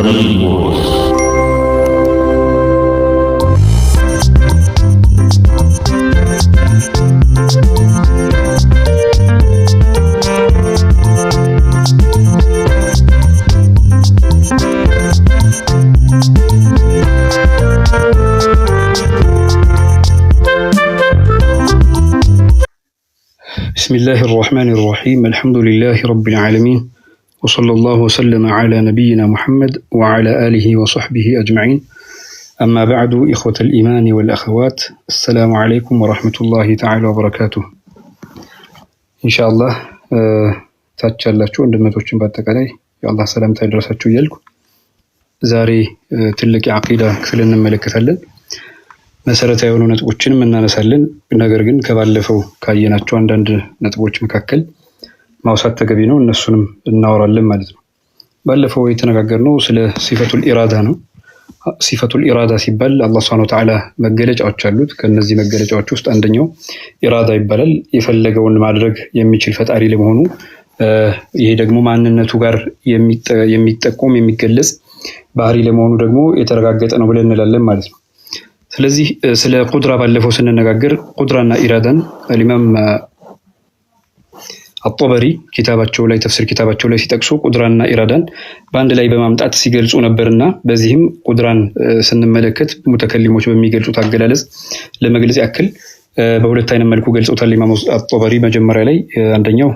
Amigos. بسم الله الرحمن الرحيم الحمد لله رب العالمين وصلى الله وسلم على نبينا محمد وعلى آله وصحبه أجمعين أما بعد إخوة الإيمان والأخوات السلام عليكم ورحمة الله تعالى وبركاته إن شاء الله ታቻላችሁ እንደመቶችን በአጠቃላይ የአላህ ሰላምታ ይድረሳችሁ እያልኩ ዛሬ ትልቅ የዓቂዳ ክፍል እንመለከታለን። መሰረታዊ የሆኑ ነጥቦችንም እናነሳለን። ነገር ግን ከባለፈው ካየናቸው አንዳንድ ነጥቦች መካከል ማውሳት ተገቢ ነው፣ እነሱንም እናወራለን ማለት ነው። ባለፈው የተነጋገርነው ስለ ሲፈቱል ኢራዳ ነው። ሲፈቱል ኢራዳ ሲባል አላህ ሱብሓነሁ ወተዓላ መገለጫዎች አሉት። ከነዚህ መገለጫዎች ውስጥ አንደኛው ኢራዳ ይባላል። የፈለገውን ማድረግ የሚችል ፈጣሪ ለመሆኑ ይሄ ደግሞ ማንነቱ ጋር የሚጠቆም የሚገለጽ ባህሪ ለመሆኑ ደግሞ የተረጋገጠ ነው ብለን እንላለን ማለት ነው። ስለዚህ ስለ ቁድራ ባለፈው ስንነጋገር ቁድራና ኢራዳን ኢማም አጠበሪ ኪታባቸው ላይ ተፍሲር ኪታባቸው ላይ ሲጠቅሱ ቁድራና ኢራዳን በአንድ ላይ በማምጣት ሲገልጹ ነበርና በዚህም ቁድራን ስንመለከት ሙተከሊሞች በሚገልጹት አገላለጽ ለመግለጽ ያክል በሁለት አይነት መልኩ ገልጸውታል ኢማም አጠበሪ። መጀመሪያ ላይ አንደኛው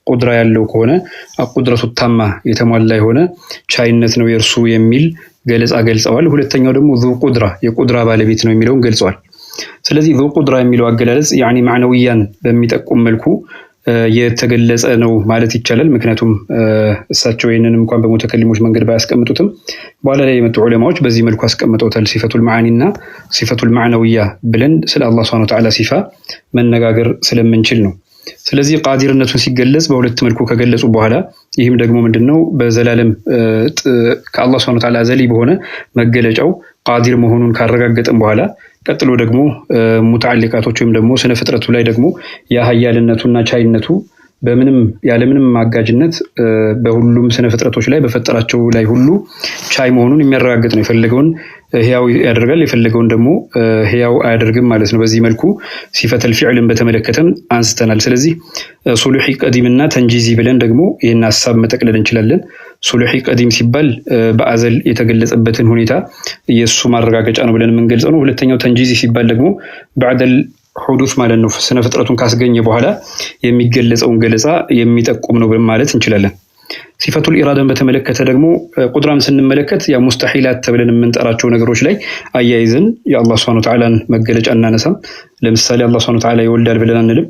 ቁድራ ያለው ከሆነ ቁድረቱ ታማ የተሟላ የሆነ ቻይነት ነው የእርሱ የሚል ገለጻ ገልጸዋል። ሁለተኛው ደግሞ ዙ ቁድራ የቁድራ ባለቤት ነው የሚለውን ገልጸዋል። ስለዚህ ዙ ቁድራ የሚለው አገላለጽ ያኒ ማዕነዊያን በሚጠቁም መልኩ የተገለጸ ነው ማለት ይቻላል። ምክንያቱም እሳቸው ይህንን እንኳን በሙተከሊሞች መንገድ ባያስቀምጡትም በኋላ ላይ የመጡ ዑለማዎች በዚህ መልኩ አስቀምጠውታል። ሲፈቱል መዓኒና ሲፈቱል ማዕነዊያ ብለን ስለ አላህ ሱብሓነሁ ወተዓላ ሲፋ መነጋገር ስለምንችል ነው። ስለዚህ ቃዲርነቱን ሲገለጽ በሁለት መልኩ ከገለጹ በኋላ ይህም ደግሞ ምንድነው በዘላለም ከአላህ ሱብሓነሁ ወተዓላ ዘሊ በሆነ መገለጫው ቃዲር መሆኑን ካረጋገጠን በኋላ ቀጥሎ ደግሞ ሙተዓሊቃቶች ወይም ደግሞ ስነ ፍጥረቱ ላይ ደግሞ የሀያልነቱና ቻይነቱ በምንም ያለምንም ማጋጅነት በሁሉም ስነ ፍጥረቶች ላይ በፈጠራቸው ላይ ሁሉ ቻይ መሆኑን የሚያረጋግጥ ነው። የፈለገውን ህያው ያደርጋል፣ የፈለገውን ደግሞ ህያው አያደርግም ማለት ነው። በዚህ መልኩ ሲፈተል ፊዕልን በተመለከተም አንስተናል። ስለዚህ ሱሉሒ ቀዲምና ተንጂዚ ብለን ደግሞ ይህን ሀሳብ መጠቅለል እንችላለን። ሱሉሒ ቀዲም ሲባል በአዘል የተገለጸበትን ሁኔታ የእሱ ማረጋገጫ ነው ብለን የምንገልጸው ነው። ሁለተኛው ተንጂዚ ሲባል ደግሞ በዕደል ሁዱስ ማለት ነው። ስነ ፍጥረቱን ካስገኘ በኋላ የሚገለጸውን ገለጻ የሚጠቁም ነው ማለት እንችላለን። ሲፈቱል ኢራዳን በተመለከተ ደግሞ ቁድራን ስንመለከት ያ ሙስተሒላት ተብለን የምንጠራቸው ነገሮች ላይ አያይዘን የአላህ ሱብሓነሁ ወተዓላን መገለጫ እናነሳም። ለምሳሌ አላህ ሱብሓነሁ ወተዓላ ይወልዳል ብለን አንልም።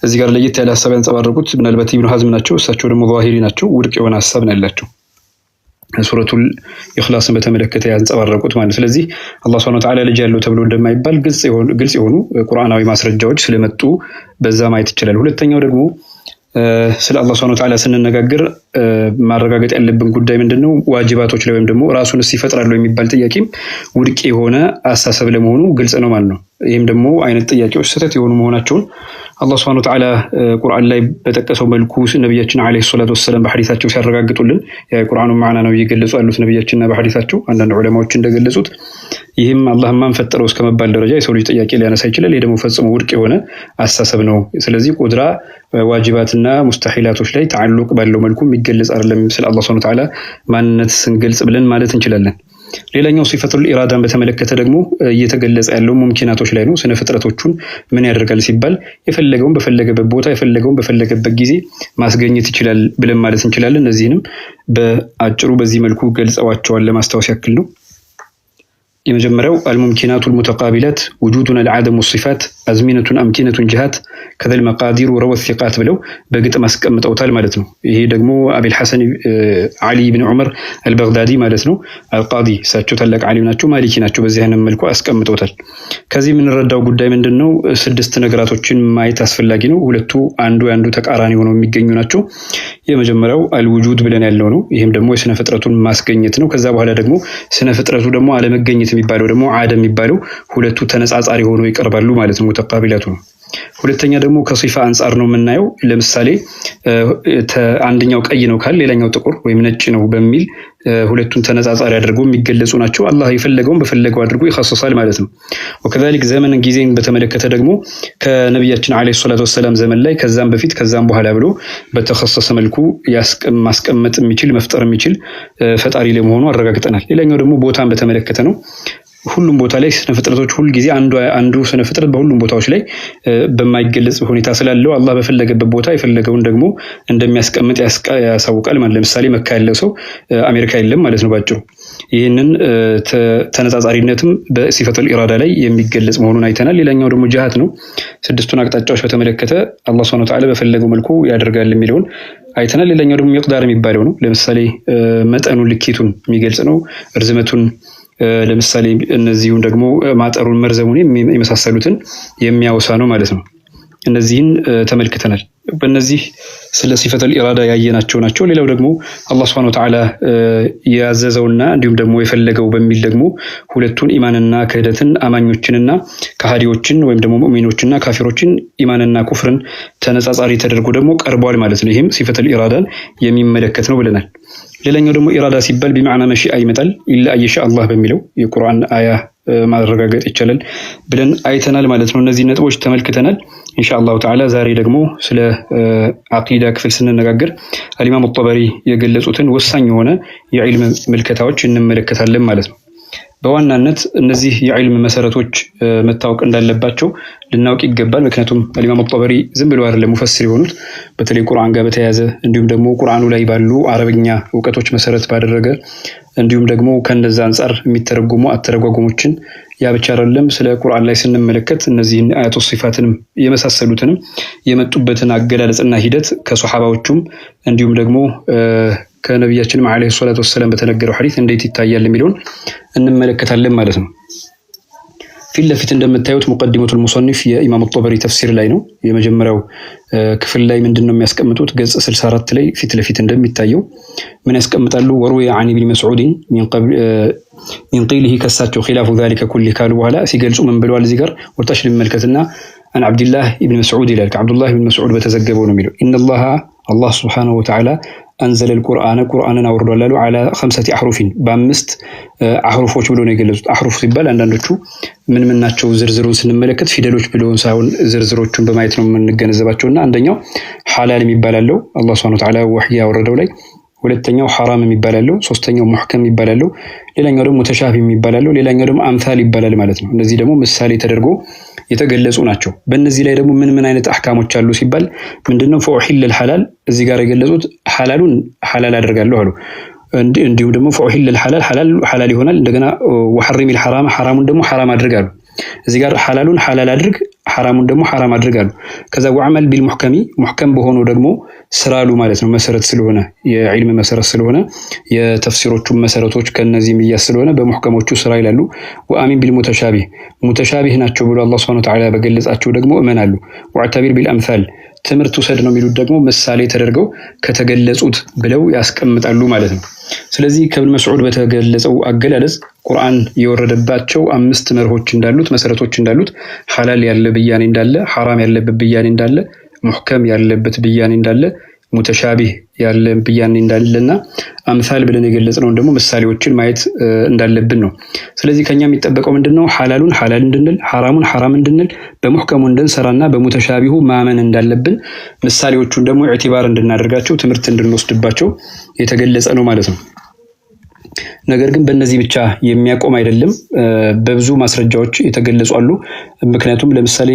እዚህ ጋር ለየት ያለ ሀሳብ ያንጸባረቁት ምናልባት ኢብኑ ሐዝም ናቸው። እሳቸው ደግሞ ዛሂሪ ናቸው። ውድቅ የሆነ ሀሳብ ነው ያላቸው ሱረቱል ኢኽላስን በተመለከተ ያንጸባረቁት ማለት። ስለዚህ አላህ ሱብሓነሁ ወተዓላ ልጅ ያለው ተብሎ እንደማይባል ግልጽ የሆኑ ቁርአናዊ ማስረጃዎች ስለመጡ በዛ ማየት ይችላል። ሁለተኛው ደግሞ ስለ አላህ ሱብሓነሁ ወተዓላ ስንነጋገር ማረጋገጥ ያለብን ጉዳይ ምንድነው? ዋጅባቶች ላይ ወይም ደግሞ ራሱንስ ይፈጥራል የሚባል ጥያቄም ውድቅ የሆነ አስተሳሰብ ለመሆኑ ግልጽ ነው ማለት ነው። ይህም ደግሞ አይነት ጥያቄዎች ስህተት የሆኑ መሆናቸውን አላህ ሱብሓነሁ ወተዓላ ቁርአን ላይ በጠቀሰው መልኩ ነብያችን አለይሂ ሰላቱ ወሰለም በሐዲሳቸው ሲያረጋግጡልን የቁርአኑ ማዕና ነው እየገለጹ ያሉት ነብያችንና በሐዲሳቸው አንዳንድ ዑለማዎች እንደገለጹት ይህም አላህ ማን ፈጠረው እስከመባል ደረጃ የሰው ልጅ ጥያቄ ሊያነሳ ይችላል። ይህ ደግሞ ፈጽሞ ውድቅ የሆነ አስተሳሰብ ነው። ስለዚህ ቁድራ ዋጅባትና ሙስተሒላቶች ላይ ተዓልቅ ባለው መልኩ የሚገለጽ አይደለም ስለ አላህ ሱብሓነሁ ወተዓላ ማንነት ስንገልጽ ብለን ማለት እንችላለን። ሌላኛው ሲፈቱል ኢራዳን በተመለከተ ደግሞ እየተገለጸ ያለው ሙምኪናቶች ላይ ነው። ስነ ፍጥረቶቹን ምን ያደርጋል ሲባል የፈለገውን በፈለገበት ቦታ የፈለገውን በፈለገበት ጊዜ ማስገኘት ይችላል ብለን ማለት እንችላለን። እነዚህንም በአጭሩ በዚህ መልኩ ገልጸዋቸዋል ለማስታወስ ያክል ነው። የመጀመሪያው አልሙምኪናቱል ሙተቃቢላት ውጁዱን አልዓደሙ ሲፋት አዝሚነቱን አምኪነቱን ጅሃት ከዘል መቃዲሩ ረወት ሲቃት ብለው በግጥም አስቀምጠውታል ማለት ነው። ይሄ ደግሞ አቢል ሐሰን ዓሊ ብን ዑመር አልበግዳዲ ማለት ነው። አልቃዲ እሳቸው ታላቅ ዓሊም ናቸው፣ ማሊኪ ናቸው። በዚህ አይነት መልኩ አስቀምጠውታል። ከዚህ የምንረዳው ጉዳይ ምንድነው? 6 ነገራቶችን ማየት አስፈላጊ ነው። ሁለቱ አንዱ ተቃራኒ ሆነው የሚገኙ ናቸው። የመጀመሪያው አልውጁድ ብለን ያለው ነው። ይህም ደግሞ የስነ ፍጥረቱን ማስገኘት ነው። ከዛ በኋላ ደግሞ ስነ ፍጥረቱ ደግሞ አለመገኘት የሚባለው ደግሞ ዓደም የሚባለው ሁለቱ ተነጻጻሪ ሆነው ይቀርባሉ ማለት ነው። ሙተቃቢላቱ ነው። ሁለተኛ ደግሞ ከሲፋ አንፃር ነው የምናየው። ለምሳሌ አንደኛው ቀይ ነው ካል ሌላኛው ጥቁር ወይም ነጭ ነው በሚል ሁለቱን ተነጻጻሪ አድርገው የሚገለጹ ናቸው። አላህ የፈለገውን በፈለገው አድርጎ ይخصصாል ማለት ነው። ወከዛሊክ ዘመንን ጊዜን በተመለከተ ደግሞ ከነብያችን አለይሂ ሰላቱ ወሰለም ዘመን ላይ ከዛም በፊት ከዛም በኋላ ብሎ በተخصص መልኩ ማስቀመጥ የሚችል መፍጠር የሚችል ፈጣሪ ለመሆኑ አረጋግጠናል። ሌላኛው ደግሞ ቦታን በተመለከተ ነው። ሁሉም ቦታ ላይ ስነ ፍጥረቶች ሁሉ ጊዜ አንዱ ስነ ፍጥረት በሁሉም ቦታዎች ላይ በማይገለጽ ሁኔታ ስላለው አላህ በፈለገበት ቦታ የፈለገውን ደግሞ እንደሚያስቀምጥ ያሳውቃል ማለት። ለምሳሌ መካ ያለው ሰው አሜሪካ የለም ማለት ነው ባጭሩ። ይህንን ተነጻጻሪነትም በሲፈቱል ኢራዳ ላይ የሚገለጽ መሆኑን አይተናል። ሌላኛው ደግሞ ጅሃት ነው። ስድስቱን አቅጣጫዎች በተመለከተ አላህ ሱብሓነሁ ወተዓላ በፈለገው መልኩ ያደርጋል የሚለውን አይተናል። ሌላኛው ደግሞ ሚቅዳር የሚባለው ነው። ለምሳሌ መጠኑን ልኬቱን የሚገልጽ ነው። ርዝመቱን ለምሳሌ እነዚሁን ደግሞ ማጠሩን መርዘሙን የመሳሰሉትን የሚያወሳ ነው ማለት ነው። እነዚህን ተመልክተናል። በእነዚህ ስለ ሲፈቱል ኢራዳ ያየናቸው ናቸው። ሌላው ደግሞ አላህ ሱብሓነሁ ወተዓላ ያዘዘውና እንዲሁም ደግሞ የፈለገው በሚል ደግሞ ሁለቱን ኢማንና ክህደትን አማኞችንና ከሃዲዎችን ወይም ደግሞ ሙእሚኖችና ካፊሮችን ኢማንና ኩፍርን ተነጻጻሪ ተደርጎ ደግሞ ቀርቧል ማለት ነው። ይህም ሲፈቱል ኢራዳን የሚመለከት ነው ብለናል። ሌላኛው ደግሞ ኢራዳ ሲባል ቢማዕና መሺአ ይመጣል። ኢላ አየሻ አላህ በሚለው የቁርአን አያ ማረጋገጥ ይቻላል ብለን አይተናል ማለት ነው። እነዚህ ነጥቦች ተመልክተናል። ኢንሻአላሁ ተዓላ ዛሬ ደግሞ ስለ አቂዳ ክፍል ስንነጋገር አልኢማም አጠበሪ የገለጹትን ወሳኝ የሆነ የዒልም ምልከታዎች እንመለከታለን ማለት ነው። በዋናነት እነዚህ የዒልም መሰረቶች መታወቅ እንዳለባቸው ልናውቅ ይገባል። ምክንያቱም አልኢማም አጠበሪ ዝም ብለው አይደለም ሙፈሲር የሆኑት። በተለይ ቁርአን ጋር በተያያዘ እንዲሁም ደግሞ ቁርአኑ ላይ ባሉ አረብኛ እውቀቶች መሰረት ባደረገ እንዲሁም ደግሞ ከነዛ አንፃር የሚተረጉሙ አተረጓጉሞችን ያ ብቻ አይደለም። ስለ ቁርአን ላይ ስንመለከት እነዚህን አያቱ ሲፋትንም የመሳሰሉትንም የመጡበትን አገላለጽና ሂደት ከሱሐባዎቹም እንዲሁም ደግሞ ከነብያችን አለይሂ ሰላቱ ወሰለም በተነገረው ሐዲስ እንዴት ይታያል የሚለውን እንመለከታለን ማለት ነው። ፊት ለፊት እንደምታዩት ሙቀዲመቱል ሙሰኒፍ የኢማም አጠበሪ ተፍሲር ላይ ነው። የመጀመሪያው ክፍል ላይ ምንድነው የሚያስቀምጡት? ገጽ 64 ላይ ፊት ለፊት እንደሚታየው ምን ያስቀምጣሉ? ወሩያ አን ኢብኑ መስዑድ ሚን ቂሊሂ ከሳቸው ኺላፉ ዛሊከ ኩሊ ካሉ በኋላ ሲገልጹ ምን ብለዋል? እዚህ ጋር ወርታሽ ልመልከትና አን አብዱላህ ኢብኑ መስዑድ ይላል። ከአብዱላህ ኢብኑ መስዑድ በተዘገበው ነው የሚለው ኢነላህ አላህ ሱብሓነሁ ወተዓላ አንዘለ ቁርአንን አውርዷል አሉ አላ 5 አሕሩፊን በ5 አሕሩፎች ብሎ ነው የገለጹት። አሕሩፍ ሲባል አንዳንዶቹ ምን ናቸው ዝርዝሩን ስንመለከት ፊደሎች ብለውን ሳይሆን ዝርዝሮቹን በማየት ነው የምንገነዘባቸውና አንደኛው ሐላል የሚባል አለው አላህ ሱብሓነሁ ወተዓላ ወህይ ያወረደው ላይ፣ ሁለተኛው ሐራም የሚባል አለው፣ ሶስተኛው ሙሕከም የሚባል አለው፣ ሌላኛው ደግሞ ሙተሻቢህ የሚባል አለው፣ ሌላኛው ደግሞ አምሳል ይባላል ማለት ነው። እነዚህ ደግሞ ምሳሌ ተደርጎ የተገለጹ ናቸው። በእነዚህ ላይ ደግሞ ምን አይነት አህካሞች አሉ ሲባል ምንድነው? ፈኡሒለል ሐላል እዚህ ጋር የገለጹት ሐላሉን ሐላል አደርጋለሁ አሉ። እንዲሁም ደግሞ ፈኡሒለል ሐላል ሐላል ይሆናል። እንደገና ወሐሪሚል ሐራም ሐራሙን ደግሞ ሐራም አድርጋሉ። እዚህ ጋር ሐላሉን ሐላል አድርግ ሐራሙን ደግሞ ሐራም አድርጋሉ። ከዛ ወዐመል ቢል ሙሕከሚ ሙሕከም በሆነው ደግሞ ስራሉ ማለት ነው። መሰረት ስለሆነ የዒልም መሰረት ስለሆነ የተፍሲሮቹ መሰረቶች ከነዚህ የሚያስ ስለሆነ በሙሕከሞቹ ስራ ይላሉ። ወአሚን ቢል ሙተሻቢህ ሙተሻቢህ ናቸው ብሎ አላህ ሱብሓነሁ ወተዓላ በገለጻቸው ደግሞ እመናሉ። ወዐተቢር ቢል አምሳል ትምህርት ውሰድ ነው የሚሉት ደግሞ ምሳሌ ተደርገው ከተገለጹት ብለው ያስቀምጣሉ ማለት ነው። ስለዚህ ከኢብኑ መስዑድ በተገለጸው አገላለጽ ቁርአን የወረደባቸው 5 መርሆች እንዳሉት መሰረቶች እንዳሉት ሐላል ያለ ብያኔ እንዳለ፣ ሐራም ያለበት ብያኔ እንዳለ፣ ሙሕከም ያለበት ብያኔ እንዳለ፣ ሙተሻቢህ ያለ ብያኔ እንዳለና አምሳል ብለን የገለጽነውን ደግሞ ምሳሌዎችን ማየት እንዳለብን ነው። ስለዚህ ከኛ የሚጠበቀው ምንድነው? ሐላሉን ሐላል እንድንል፣ ሐራሙን ሐራም እንድንል፣ በሙሕከሙ እንድንሰራና በሙተሻቢሁ ማመን እንዳለብን፣ ምሳሌዎቹን ደግሞ ኢዕቲባር እንድናደርጋቸው ትምህርት እንድንወስድባቸው የተገለጸ ነው ማለት ነው። ነገር ግን በእነዚህ ብቻ የሚያቆም አይደለም። በብዙ ማስረጃዎች የተገለጹ አሉ። ምክንያቱም ለምሳሌ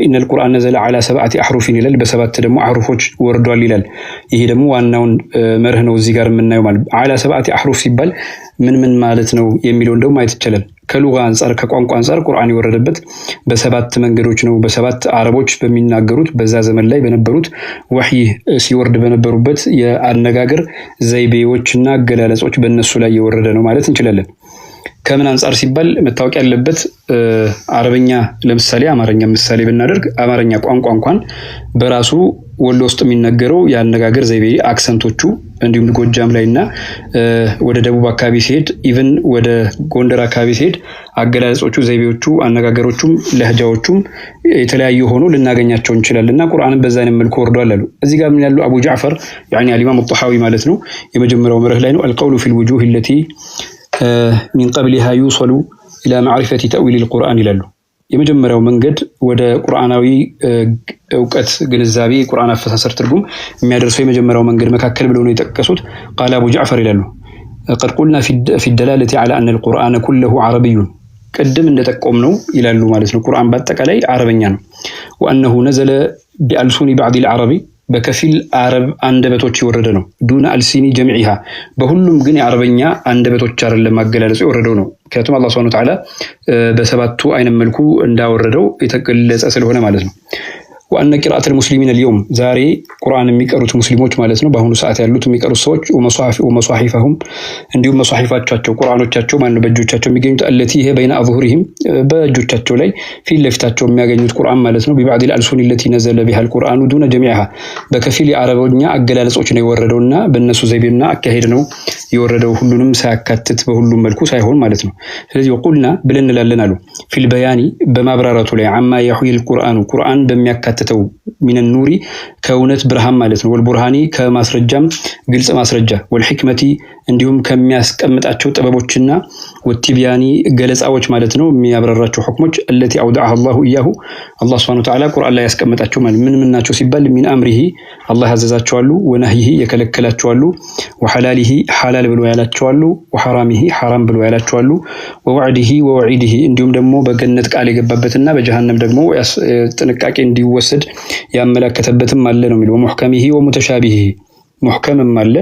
ኢነል ቁርአን ነዘለ ዐላ 7 አሕሩፊን ይላል፣ በ7 ደግሞ አሕሩፎች ወርዷል ይላል። ይሄ ደግሞ ዋናውን መርህ ነው እዚህ ጋር የምናየው ማለት ዐላ 7 አሕሩፍ ሲባል ምን ማለት ነው የሚለውን ደግሞ ማየት ይቻላል። ከሉጋ አንፃር ከቋንቋ አንፃር ቁርአን የወረደበት በ7 መንገዶች ነው። በ7 አረቦች በሚናገሩት በዛ ዘመን ላይ በነበሩት ወህይ ሲወርድ በነበሩበት የአነጋገር ዘይቤዎችና አገላለጾች በእነሱ ላይ የወረደ ነው ማለት እንችላለን። ከምን አንፃር ሲባል መታወቅ ያለበት አረበኛ ለምሳሌ አማርኛ ምሳሌ ብናደርግ አማርኛ ቋንቋ እንኳን በራሱ ወሎ ውስጥ የሚነገረው ያነጋገር ዘይቤ አክሰንቶቹ እንዲሁም ጎጃም ላይና ወደ ደቡብ አካባቢ ሲሄድ ኢቭን ወደ ጎንደር አካባቢ ሲሄድ አገላለጾቹ ዘይቤዎቹ አነጋገሮቹም ለህጃዎቹም የተለያዩ ሆኖ ልናገኛቸው እንችላለንና ቁርአንን በዛ አይነት መልኩ ወርዷል አሉ። እዚህ ጋር ምን ያሉ አቡ ጃዕፈር يعني الامام الطحاوي ማለት ነው የመጀመሪያው መርህ ላይ ነው القول في الوجوه التي من قبلها يوصل الى معرفه تاويل القران ይላሉ። የመጀመሪያው መንገድ ወደ ቁርአናዊ እውቀት ግንዛቤ ቁርአን አፈሳሰር ትርጉም የሚያደርሰው የመጀመሪያው መንገድ መካከል ብለው ነው የጠቀሱት። قال ابو جعفر ይላሉ قد قلنا في الدلاله على ان القران كله عربي ቀደም እንደተጠቆምነው ይላሉ ማለት ነው ቁርአን በአጠቃላይ አረበኛ ነው። وانه نزل بألسن بعض العربي በከፊል አረብ አንደበቶች የወረደ ነው። ዱነ አልሲኒ ጀሚዒሃ በሁሉም ግን የአረበኛ አንደበቶች አይደለም ማገላለጹ የወረደው ነው። ምክንያቱም አላህ Subhanahu Wa Ta'ala በሰባቱ አይነት መልኩ እንዳወረደው የተገለጸ ስለሆነ ማለት ነው። وأن قراءة المسلمين اليوم زاري قرآن የሚቀሩት ሙስሊሞች ማለት ነው በአሁኑ ሰዓት ያሉት የሚቀሩት ሰዎች ومصاحفهم እንዲሁም መሷሂፋቸው ቁርአኖቻቸው ማነው በእጆቻቸው የሚገኙት التي هي بين أظهرهم በእጆቻቸው ላይ ፊት ለፊታቸው የሚያገኙት ቁርአን ማለት ነው ببعض الألسن التي نزل بها القرآن دون جميعها በከፊል የአረበኛ አገላለጾች ነው የወረደውና በእነሱ ዘይቤና አካሄድ ነው የወረደው ሁሉንም ሳያካትት በሁሉም መልኩ ሳይሆን ማለት ነው። ስለዚህ وقلنا ብለን እንላለን አሉ في البيان በማብራራቱ ላይ عما يحوي القرآن ቁርአን በሚያካትተው من النور ከእውነት ብርሃን ማለት ነው والبرهاني ከማስረጃም ግልጽ ማስረጃ والحكمة እንዲሁም ከሚያስቀምጣቸው ጥበቦችና ወቲቢያኒ ገለጻዎች ማለት ነው የሚያብራራቸው ሁክሞች التي أودعها الله إياه الله سبحانه وتعالى ቁርአን ላይ ያስቀምጣቸው ማለት ምን ናቸው ሲባል من أمره الله ያዘዛቸው አሉ ونهيه የከለከላቸው አሉ وحلاله حلال ብሎ ያላቸው አሉ وحرامه حرام ብሎ ያላቸው አሉ ووعده ووعيده እንዲሁም ደግሞ በገነት ቃል የገባበትና በጀሃነም ደግሞ ጥንቃቄ እንዲወሰድ ያመለከተበትም አለ ነው የሚለው محكمه ومتشابهه محكمም አለ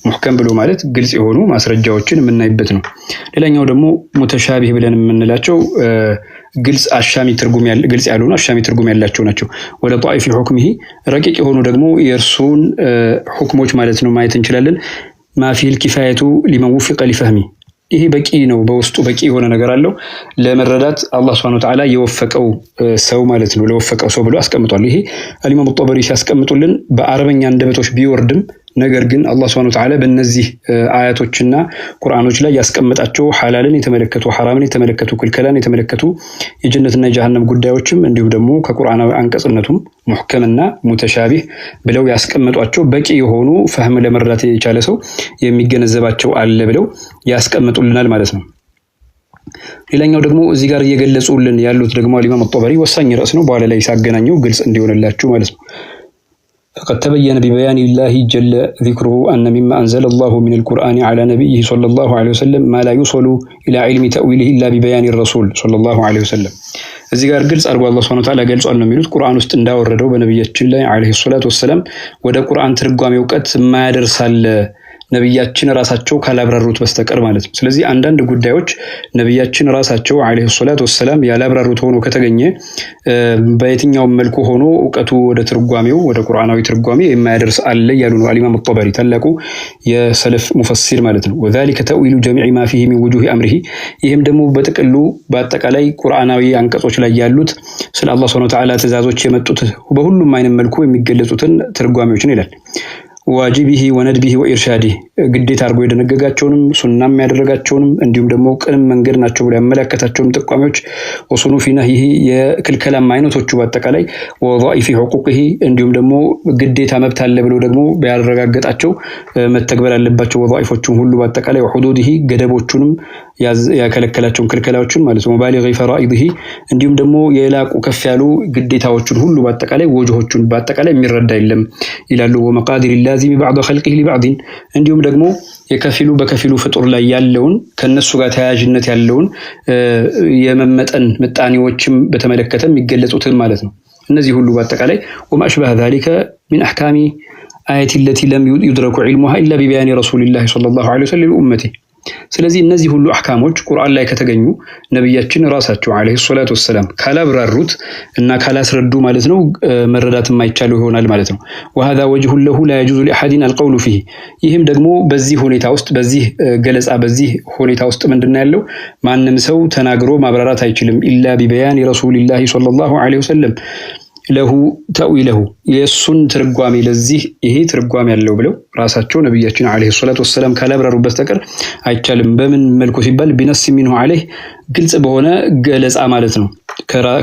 محكم ብሎ ማለት ግልጽ የሆኑ ማስረጃዎችን የምናይበት ነው። ሌላኛው ደግሞ ሙተሻቢህ ብለን የምንላቸው ግልጽ አሻሚ ትርጉም ግልጽ ያልሆኑ አሻሚ ትርጉም ያላቸው ናቸው። ወለ ጣኢፍ ሁክምሂ ረቂቅ የሆኑ ደግሞ የእርሱን ሁክሞች ማለት ነው ማየት እንችላለን። ማፊል ኪፋየቱ ሊመን ወፍቀ ሊፈህሚ ይሄ በቂ ነው በውስጡ በቂ የሆነ ነገር አለው ለመረዳት አላህ Subhanahu Wa Ta'ala የወፈቀው ሰው ማለት ነው ለወፈቀው ሰው ብሎ አስቀምጧል። ይሄ ኢማም ጦበሪ ሲያስቀምጡልን በአረበኛ አንደበቶች ቢወርድም ነገር ግን አላህ Subhanahu Wa Ta'ala በእነዚህ አያቶችና ቁርአኖች ላይ ያስቀመጣቸው ሐላልን የተመለከቱ ሐራምን የተመለከቱ ክልከላን የተመለከቱ የጀነትና የጀሃነም ጉዳዮችም እንዲሁም ደግሞ ከቁርአናዊ አንቀጽነቱም ሙህከምና ሙተሻቢህ ብለው ያስቀመጧቸው በቂ የሆኑ ፈህም ለመረዳት የቻለ ሰው የሚገነዘባቸው አለ ብለው ያስቀምጡልናል ማለት ነው። ሌላኛው ደግሞ እዚህ ጋር እየገለጹልን ያሉት ደግሞ ኢማም ጦበሪ ወሳኝ ርዕስ ነው በኋላ ላይ ሳገናኘው ግልጽ እንዲሆንላችሁ ማለት ነው። فقد تبين ببيان الله جل ذكره أن مما أنزل الله من القرآن على نبيه صلى الله عليه وسلم ما لا يوصل إلى علم تأويله إلا ببيان الرسول صلى الله عليه وسلم እዚህ ጋር ግልጽ አድርጎ አላህ Subhanahu Wa Ta'ala ገልጿል ነው የሚሉት ቁርአን ውስጥ እንዳወረደው በነብያችን ላይ አለይሂ ሰላቱ ወሰለም ወደ ቁርአን ትርጓሜ ዕውቀት የማያደርሳል ነብያችን ራሳቸው ካላብራሩት በስተቀር ማለት ነው። ስለዚህ አንዳንድ ጉዳዮች ነብያችን ራሳቸው አለይሂ ሰላቱ ወሰለም ያላብራሩት ሆኖ ከተገኘ በየትኛው መልኩ ሆኖ ዕውቀቱ ወደ ትርጓሜው ወደ ቁርአናዊ ትርጓሜ የማያደርስ አለ ያሉ ነው ኢማም ጦበሪ ታላቁ የሰለፍ ሙፈሲር ማለት ነው። وذلك تأويل جميع ما فيه من وجوه أمره ይህም ደግሞ በጥቅሉ በአጠቃላይ ቁርአናዊ አንቀጾች ላይ ያሉት ስለ አላህ Subhanahu Wa Ta'ala ትእዛዞች የመጡት በሁሉም አይነት መልኩ የሚገለጹትን ትርጓሜዎችን ይላል። ዋጂቢሂ ወነድቢሂ ወኢርሻዲሂ ግዴታ አድርጎ የደነገጋቸውንም ሱናም ያደረጋቸውንም እንዲሁም ደግሞ ቅንም መንገድ ናቸው ብሎ ያመለከታቸውንም ጥቋሚዎች ወሱኑፊ ነህይሂ የክልከላም አይነቶቹ በአጠቃላይ ወዛኢፊ ሁቁቂሂ እንዲሁም ደግሞ ግዴታ መብት አለ ብሎ ደግሞ ያረጋገጣቸው መተግበር ያለባቸው ወዛኢፎቹን ሁሉ በአጠቃላይ ወሁዱዲሂ ገደቦቹንም ያከለከላቸውን ክልከላዎችን ማለት ነው። ሙባሊግ ፈራኢዲሂ እንዲሁም ደግሞ የላቁ ከፍ ያሉ ግዴታዎችን ሁሉ በአጠቃላይ ወጅሆቹን በአጠቃላይ የሚረዳ የለም ይላሉ። ወመቃዲር ላዚሚ بعض خلقه لبعض እንዲሁም ደግሞ የከፊሉ በከፊሉ ፍጡር ላይ ያለውን ከነሱ ጋር ተያያዥነት ያለውን የመመጠን ምጣኔዎችም በተመለከተ የሚገለጹትን ማለት ነው። እነዚህ ሁሉ በአጠቃላይ وما أشبه ذلك من أحكام آية التي لم يدرك علمها إلا ببيان رسول الله صلى الله عليه وسلم لأمته ስለዚህ እነዚህ ሁሉ አህካሞች ቁርአን ላይ ከተገኙ ነብያችን ራሳቸው አለይሂ ሰላቱ ወሰለም ካላብራሩት እና ካላስረዱ ማለት ነው መረዳት የማይቻለው ይሆናል ማለት ነው። وهذا وجه له لا يجوز لاحد القول فيه ይህም ደግሞ በዚህ ሁኔታ ውስጥ በዚህ ገለጻ በዚህ ሁኔታ ውስጥ ምንድነው ያለው ማንንም ሰው ተናግሮ ማብራራት አይችልም ኢላ ቢበያን ረሱልላህ ሰለላሁ ዐለይሂ ወሰለም ለሁ ተዊለሁ የሱን ትርጓሜ ለዚህ ይሄ ትርጓሜ ያለው ብለው ራሳቸው ነብያችን አለይሂ ሰላቱ ወሰለም ካላብራሩበት በስተቀር አይቻልም። በምን መልኩ ሲባል ቢነስ ሚንሁ አለይህ ግልጽ በሆነ ገለጻ ማለት ነው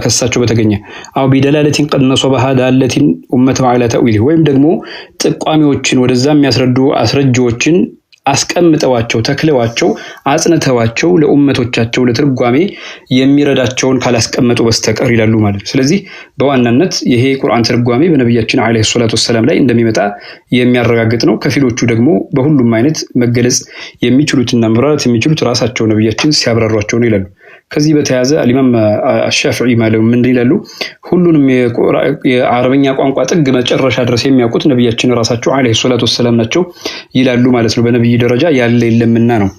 ከሳቸው በተገኘ አው ቢደላለቲን ቀድ ነሰበሃ ዳለቲን ኡመተሁ ዐላ ተዊሊህ ወይም ደግሞ ጥቋሚዎችን ወደዛ የሚያስረዱ አስረጃዎችን አስቀምጠዋቸው ተክለዋቸው አጽንተዋቸው ለኡመቶቻቸው ለትርጓሜ የሚረዳቸውን ካላስቀመጡ በስተቀር ይላሉ ማለት ነው። ስለዚህ በዋናነት ይሄ ቁርአን ትርጓሜ በነብያችን አለይሂ ሰላቱ ወሰለም ላይ እንደሚመጣ የሚያረጋግጥ ነው። ከፊሎቹ ደግሞ በሁሉም አይነት መገለጽ የሚችሉትና መብራራት የሚችሉት ራሳቸው ነብያችን ሲያብራሯቸው ነው ይላሉ። ከዚህ በተያያዘ አልኢማም አሻፊዒ ማለት ምን ይላሉ? ሁሉንም የአረበኛ ቋንቋ ጥግ መጨረሻ ድረስ የሚያውቁት ነብያችን ራሳቸው አለይሂ ሰላቱ ወሰለም ናቸው ይላሉ ማለት ነው። በነብይ ደረጃ ያለ የለምና ነው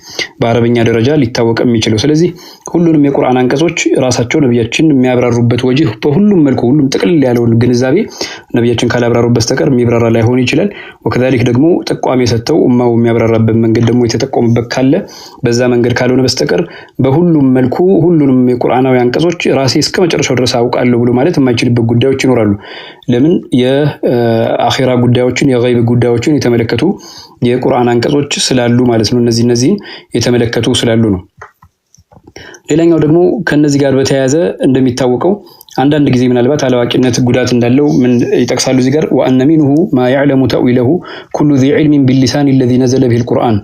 በአረበኛ ደረጃ ሊታወቅ የሚችለው። ስለዚህ ሁሉንም የቁርአን አንቀጾች ራሳቸው ነብያችን የሚያብራሩበት ወጅህ በሁሉም መልኩ ሁሉም ጥቅል ያለውን ግንዛቤ ነብያችን ካላብራሩበት በስተቀር የሚብራራ ላይሆን ይችላል። ወከዛሊክ ደግሞ ጥቋሜ ሰጥተው ኡማው የሚያብራራበት መንገድ ደግሞ የተጠቆሙበት ካለ በዛ መንገድ ካልሆነ በስተቀር በሁሉም መልኩ ሁሉንም የቁርአናዊ አንቀጾች ራሴ እስከ መጨረሻው ድረስ አውቃለሁ ብሎ ማለት የማይችልበት ጉዳዮች ይኖራሉ። ለምን የአኺራ ጉዳዮችን የገይብ ጉዳዮችን የተመለከቱ የቁርአን አንቀጾች ስላሉ ማለት ነው። እነዚህን የተመለከቱ ስላሉ ነው። ሌላኛው ደግሞ ከነዚህ ጋር በተያያዘ እንደሚታወቀው አንዳንድ ጊዜ ምናልባት አላዋቂነት ጉዳት እንዳለው ምን ይጠቅሳሉ እዚህ ጋር ወአነ ሚንሁ ማ يعلم تأويله كل ذي علم باللسان الذي نزل به القرآن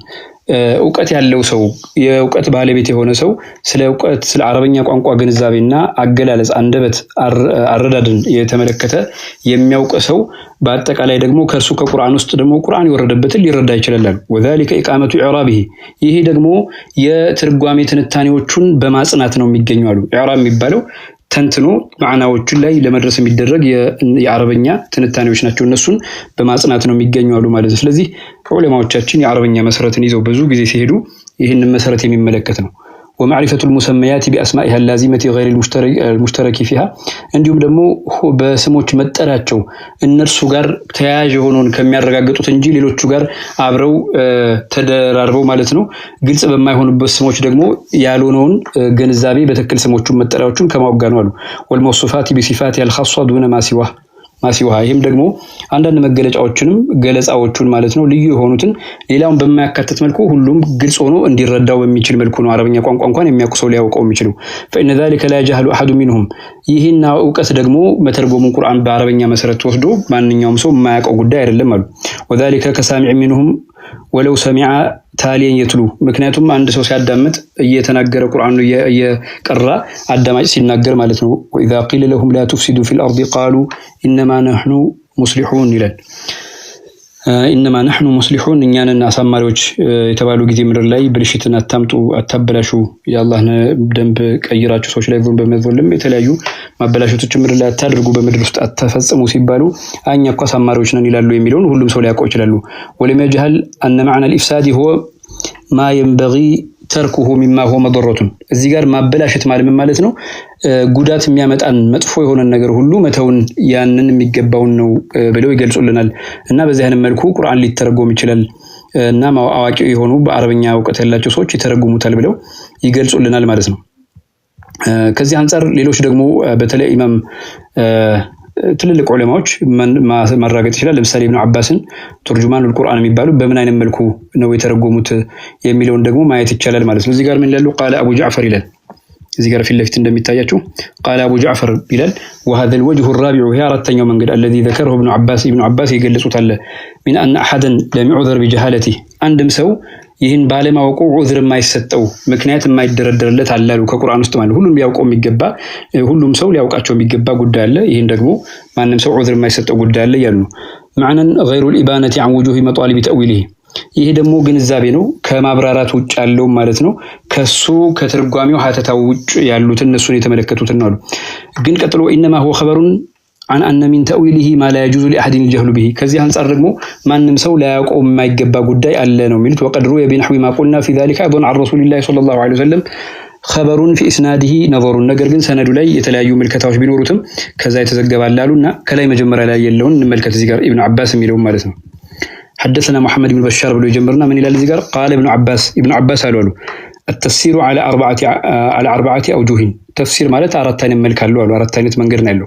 እውቀት ያለው ሰው የእውቀት ባለቤት የሆነ ሰው ስለ እውቀት ስለ አረበኛ ቋንቋ ግንዛቤና አገላለጽ አንደበት አረዳድን የተመለከተ የሚያውቅ ሰው በአጠቃላይ ደግሞ ከእርሱ ከቁርአን ውስጥ ደግሞ ቁርአን የወረደበትን ሊረዳ ይችላል። ወذلك ኢቃመቱ ኢዕራቢሂ ይሄ ደግሞ የትርጓሜ ትንታኔዎቹን በማጽናት ነው የሚገኙ አሉ። ኢዕራብ የሚባለው ተንትኖ ማዕናዎቹን ላይ ለመድረስ የሚደረግ የአረበኛ ትንታኔዎች ናቸው። እነሱን በማጽናት ነው የሚገኙ አሉ ማለት ነው። ስለዚህ ዑለማዎቻችን የአረበኛ መሰረትን ይዘው ብዙ ጊዜ ሲሄዱ ይህንን መሰረት የሚመለከት ነው። ومعرفة المسميات بأسمائها اللازمة غير المشترك فيها እንዲሁም ደግሞ በስሞች መጠራቸው እነርሱ ጋር ተያያዥ ሆኖን ከሚያረጋግጡት እንጂ ሌሎቹ ጋር አብረው ተደራርበው ማለት ነው ግልጽ በማይሆኑበት ስሞች ደግሞ ያልሆነውን ግንዛቤ በትክክል ስሞቹን መጠሪያዎቹን ከማወቅ ጋር ነው አሉ። والموصوفات بصفات الخاصة دون ما سواه ማሲውሃ ይህም ደግሞ አንዳንድ መገለጫዎችንም ገለጻዎቹን ማለት ነው ልዩ የሆኑትን ሌላውን በማያካትት መልኩ ሁሉም ግልጽ ሆኖ እንዲረዳው በሚችል መልኩ ነው አረበኛ ቋንቋ እንኳን የሚያውቁ ሰው ሊያውቀው የሚችለው። فإن ذلك لا يجهل أحد منهم ይህና ዕውቀት ደግሞ መተርጎሙን ቁርአን በአረበኛ መሰረት ወስዶ ማንኛውም ሰው የማያውቀው ጉዳይ አይደለም አሉ። وذلك كسامع منهم ولو سمع ታሊየን የትሉ ምክንያቱም አንድ ሰው ሲያዳምጥ እየተናገረ ቁርአኑ እየቀራ አዳማጭ ሲናገር ማለት ነው። وإذا قيل لهم لا تفسدوا في الأرض قالوا إنما نحن مصلحون ይላል። إنما نحن مصلحون እኛንን አሳማሪዎች የተባሉ ጊዜ ምድር ላይ ብልሽትን አታምጡ አታበላሹ የአላህን ደንብ ቀይራችሁ ሰዎች ላይ በመዘለም የተለያዩ ማበላሸቶች ምድር ላይ አታድርጉ በምድር ውስጥ አትፈጽሙ ሲባሉ እኛ እኮ አሳማሪዎች ነን ይላሉ የሚለውን ሁሉም ሰው ሊያውቀው ይችላል። ولم يجهل أن معنى الإفساد هو ما ينبغي ተርኩሁ ሚማ ሆ መضረቱን እዚህ ጋር ማበላሸት ማለት ነው ጉዳት የሚያመጣን መጥፎ የሆነ ነገር ሁሉ መተውን ያንን የሚገባውን ነው ብለው ይገልጹልናል። እና በዚህ አይነት መልኩ ቁርአን ሊተረጎም ይችላል እና አዋቂ የሆኑ በአረበኛ ዕውቀት ያላቸው ሰዎች ይተረጉሙታል ብለው ይገልጹልናል ማለት ነው። ከዚህ አንፃር ሌሎች ደግሞ በተለይ ኢማም ትልልቅ ዑለማዎች ማረጋገጥ ይችላል። ለምሳሌ ኢብኑ አባስን ተርጁማኑል ቁርአን የሚባሉ በምን አይነት መልኩ ነው የተረጎሙት የሚለውን ደግሞ ማየት ይቻላል ማለት ነው። እዚህ ጋር ምን ይላሉ? ቃለ አቡ ጃዕፈር ይላል። እዚህ ጋር ፊት ለፊት እንደሚታያችሁ ቃለ አቡ ጃዕፈር ይላል። وهذا الوجه الرابع هي አራተኛው መንገድ الذي ذكره ابن عباس የገለጹት አለ من ان احدا لم يعذر بجهالته አንድም ሰው ይህን ባለማወቁ ዑዝር የማይሰጠው ምክንያት የማይደረደርለት አላሉ ከቁርአን ውስጥ ማለት ሁሉም ሊያውቀው የሚገባ ሁሉም ሰው ሊያውቃቸው የሚገባ ጉዳይ አለ። ይህን ደግሞ ማንንም ሰው ዑዝር የማይሰጠው ጉዳይ አለ ያሉ معنى غير الإبانة عن وجوه مطالب تأويله ይሄ ደግሞ ግንዛቤ ነው ከማብራራት ውጭ ያለው ማለት ነው። ከሱ ከትርጓሜው ሀተታው ውጭ ያሉት እነሱን የተመለከቱት ነው አሉ። ግን ቀጥሎ ኢነማ هو خبر عن أن من تأويله ما لا يجوز لأحد الجهل به كذي هنصار رقمه ما نمسو لا يقوم ما يجب قداي ألا نميلت وقد روي بنحو ما قلنا في ذلك أيضا عن رسول الله صلى الله عليه وسلم خبر في إسناده نظر النجر جن سند لي يتلاعيو ملكتاوش بنورتم كذا يتزجب على لالنا كلا مجمر لا يلون ملكة زجر ابن عباس ميلون مالتنا حدثنا محمد بن بشار بن جمرنا من إلى الزجر قال ابن عباس قالوا له التفسير على أربعة أوجه تفسير مالت أردتان ملك له أردتان منجرنا له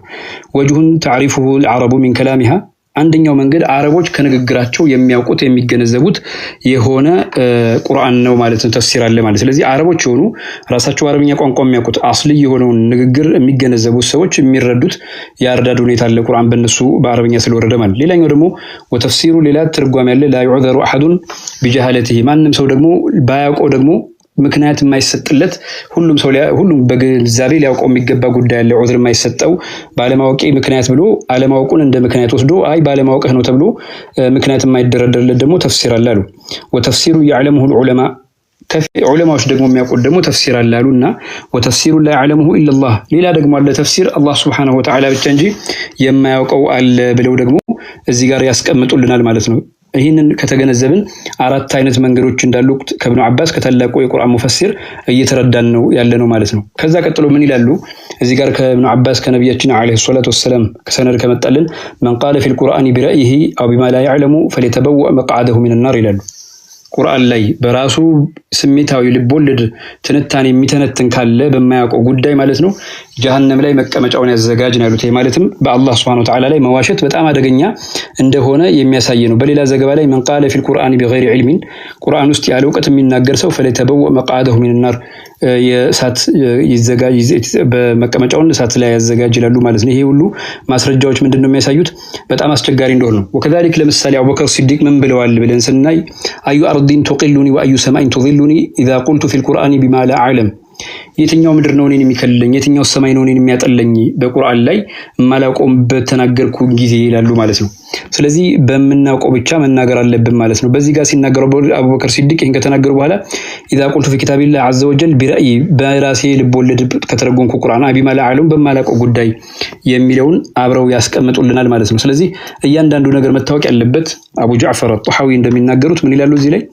وجه تعرفه العرب من كلامها عندنا መንገድ አረቦች ከንግግራቸው የሚያውቁት የሚገነዘቡት የሆነ ቁርአን ነው ማለት ነው ተፍሲር አለ ማለት ስለዚህ አረቦች ሆኑ ራሳቸው አረብኛ ቋንቋ የሚያውቁት አስሊ የሆነውን ንግግር የሚገነዘቡት ሰዎች የሚረዱት ያርዳድ ሁኔታ አለ ቁርአን በእነሱ በአረብኛ ስለወረደ ማለት ሌላኛው ደግሞ ወተፍሲሩ ሌላ ትርጓሜ ያለ لا يعذر أحد بجهالته ማንም ሰው ደግሞ ባያውቀው ደግሞ ምክንያት የማይሰጥለት ሁሉም በግንዛቤ ሊያውቀው የሚገባ ጉዳይ ያለ ዑዝር የማይሰጠው ባለማወቅ ምክንያት ብሎ አለማወቁን እንደ ምክንያት ወስዶ አይ ባለማወቅህ ነው ተብሎ ምክንያት የማይደረደርለት ደግሞ ተፍሲር አለ አሉ ወተፍሲሩ يعلمه العلماء ዑለማዎች ደግሞ የሚያውቁት ደግሞ ተፍሲር አለ አሉና ወተፍሲሩ لا يعلمه الا الله ሌላ ደግሞ አለ ተፍሲር አላህ Subhanahu Wa Ta'ala ብቻ እንጂ የማያውቀው አለ ብለው ደግሞ እዚህ ጋር ያስቀምጡልናል ማለት ነው ይህንን ከተገነዘብን አራት አይነት መንገዶች እንዳሉ ከኢብኑ አባስ ከታላቁ የቁርአን ሙፈሲር እየተረዳን ነው ያለነው ማለት ነው ከዛ ቀጥሎ ምን ይላሉ እዚህ ጋር ከኢብኑ አባስ ከነብያችን አለይሂ ሰላቱ ወሰለም ከሰነድ ከመጣልን من قال في القرآن برأيه أو بما لا يعلم فليتبوأ مقعده من النار ይላሉ ቁርአን ላይ በራሱ ስሜታዊ ልቦለድ ትንታኔ የሚተነትን ካለ በማያውቀው ጉዳይ ማለት ነው ጀሃነም ላይ መቀመጫውን ያዘጋጅ ነው ያሉት ማለትም በአላህ Subhanahu Wa Ta'ala ላይ መዋሸት በጣም አደገኛ እንደሆነ የሚያሳይ ነው በሌላ ዘገባ ላይ من قال في القرآن بغير علم ቁርአን ውስጥ ያለ ዕውቀት የሚናገር ሰው فليتبوأ مقعده من النار የሳት ይዘጋጅ በመቀመጫውን ሳት ላይ ያዘጋጅ ይላሉ ማለት ነው ይሄ ሁሉ ማስረጃዎች ምንድነው የሚያሳዩት በጣም አስቸጋሪ እንደሆነ ነው وكذلك ለምሳሌ አቡበከር ሲዲቅ ምን ብለዋል ብለን ስናይ አዩ አርዲን تقلني واي سماء تظلني اذا قلت في القرآن بما لا اعلم የትኛው ምድር ነው እኔን የሚከልለኝ የትኛው ሰማይ ነው እኔን የሚያጠለኝ በቁርአን ላይ ማላውቀው በተናገርኩ ጊዜ ይላሉ ማለት ነው ስለዚህ በመናውቀው ብቻ መናገር አለብን ማለት ነው በዚህ ጋር ሲናገረው አቡበከር ሲዲቅ ይሄን ከተናገሩ በኋላ اذا قلت في كتاب الله عز وجل برأي በራሴ ልቦለድ ከተረጎምኩ ቁርአን بما لا اعلم በማላውቀው ጉዳይ የሚለውን አብረው ያስቀምጡልናል ማለት ነው ስለዚህ እያንዳንዱ ነገር መታወቅ ያለበት አቡ ጃዕፈር الطحاوي እንደሚናገሩት ምን ይላሉ እዚህ ላይ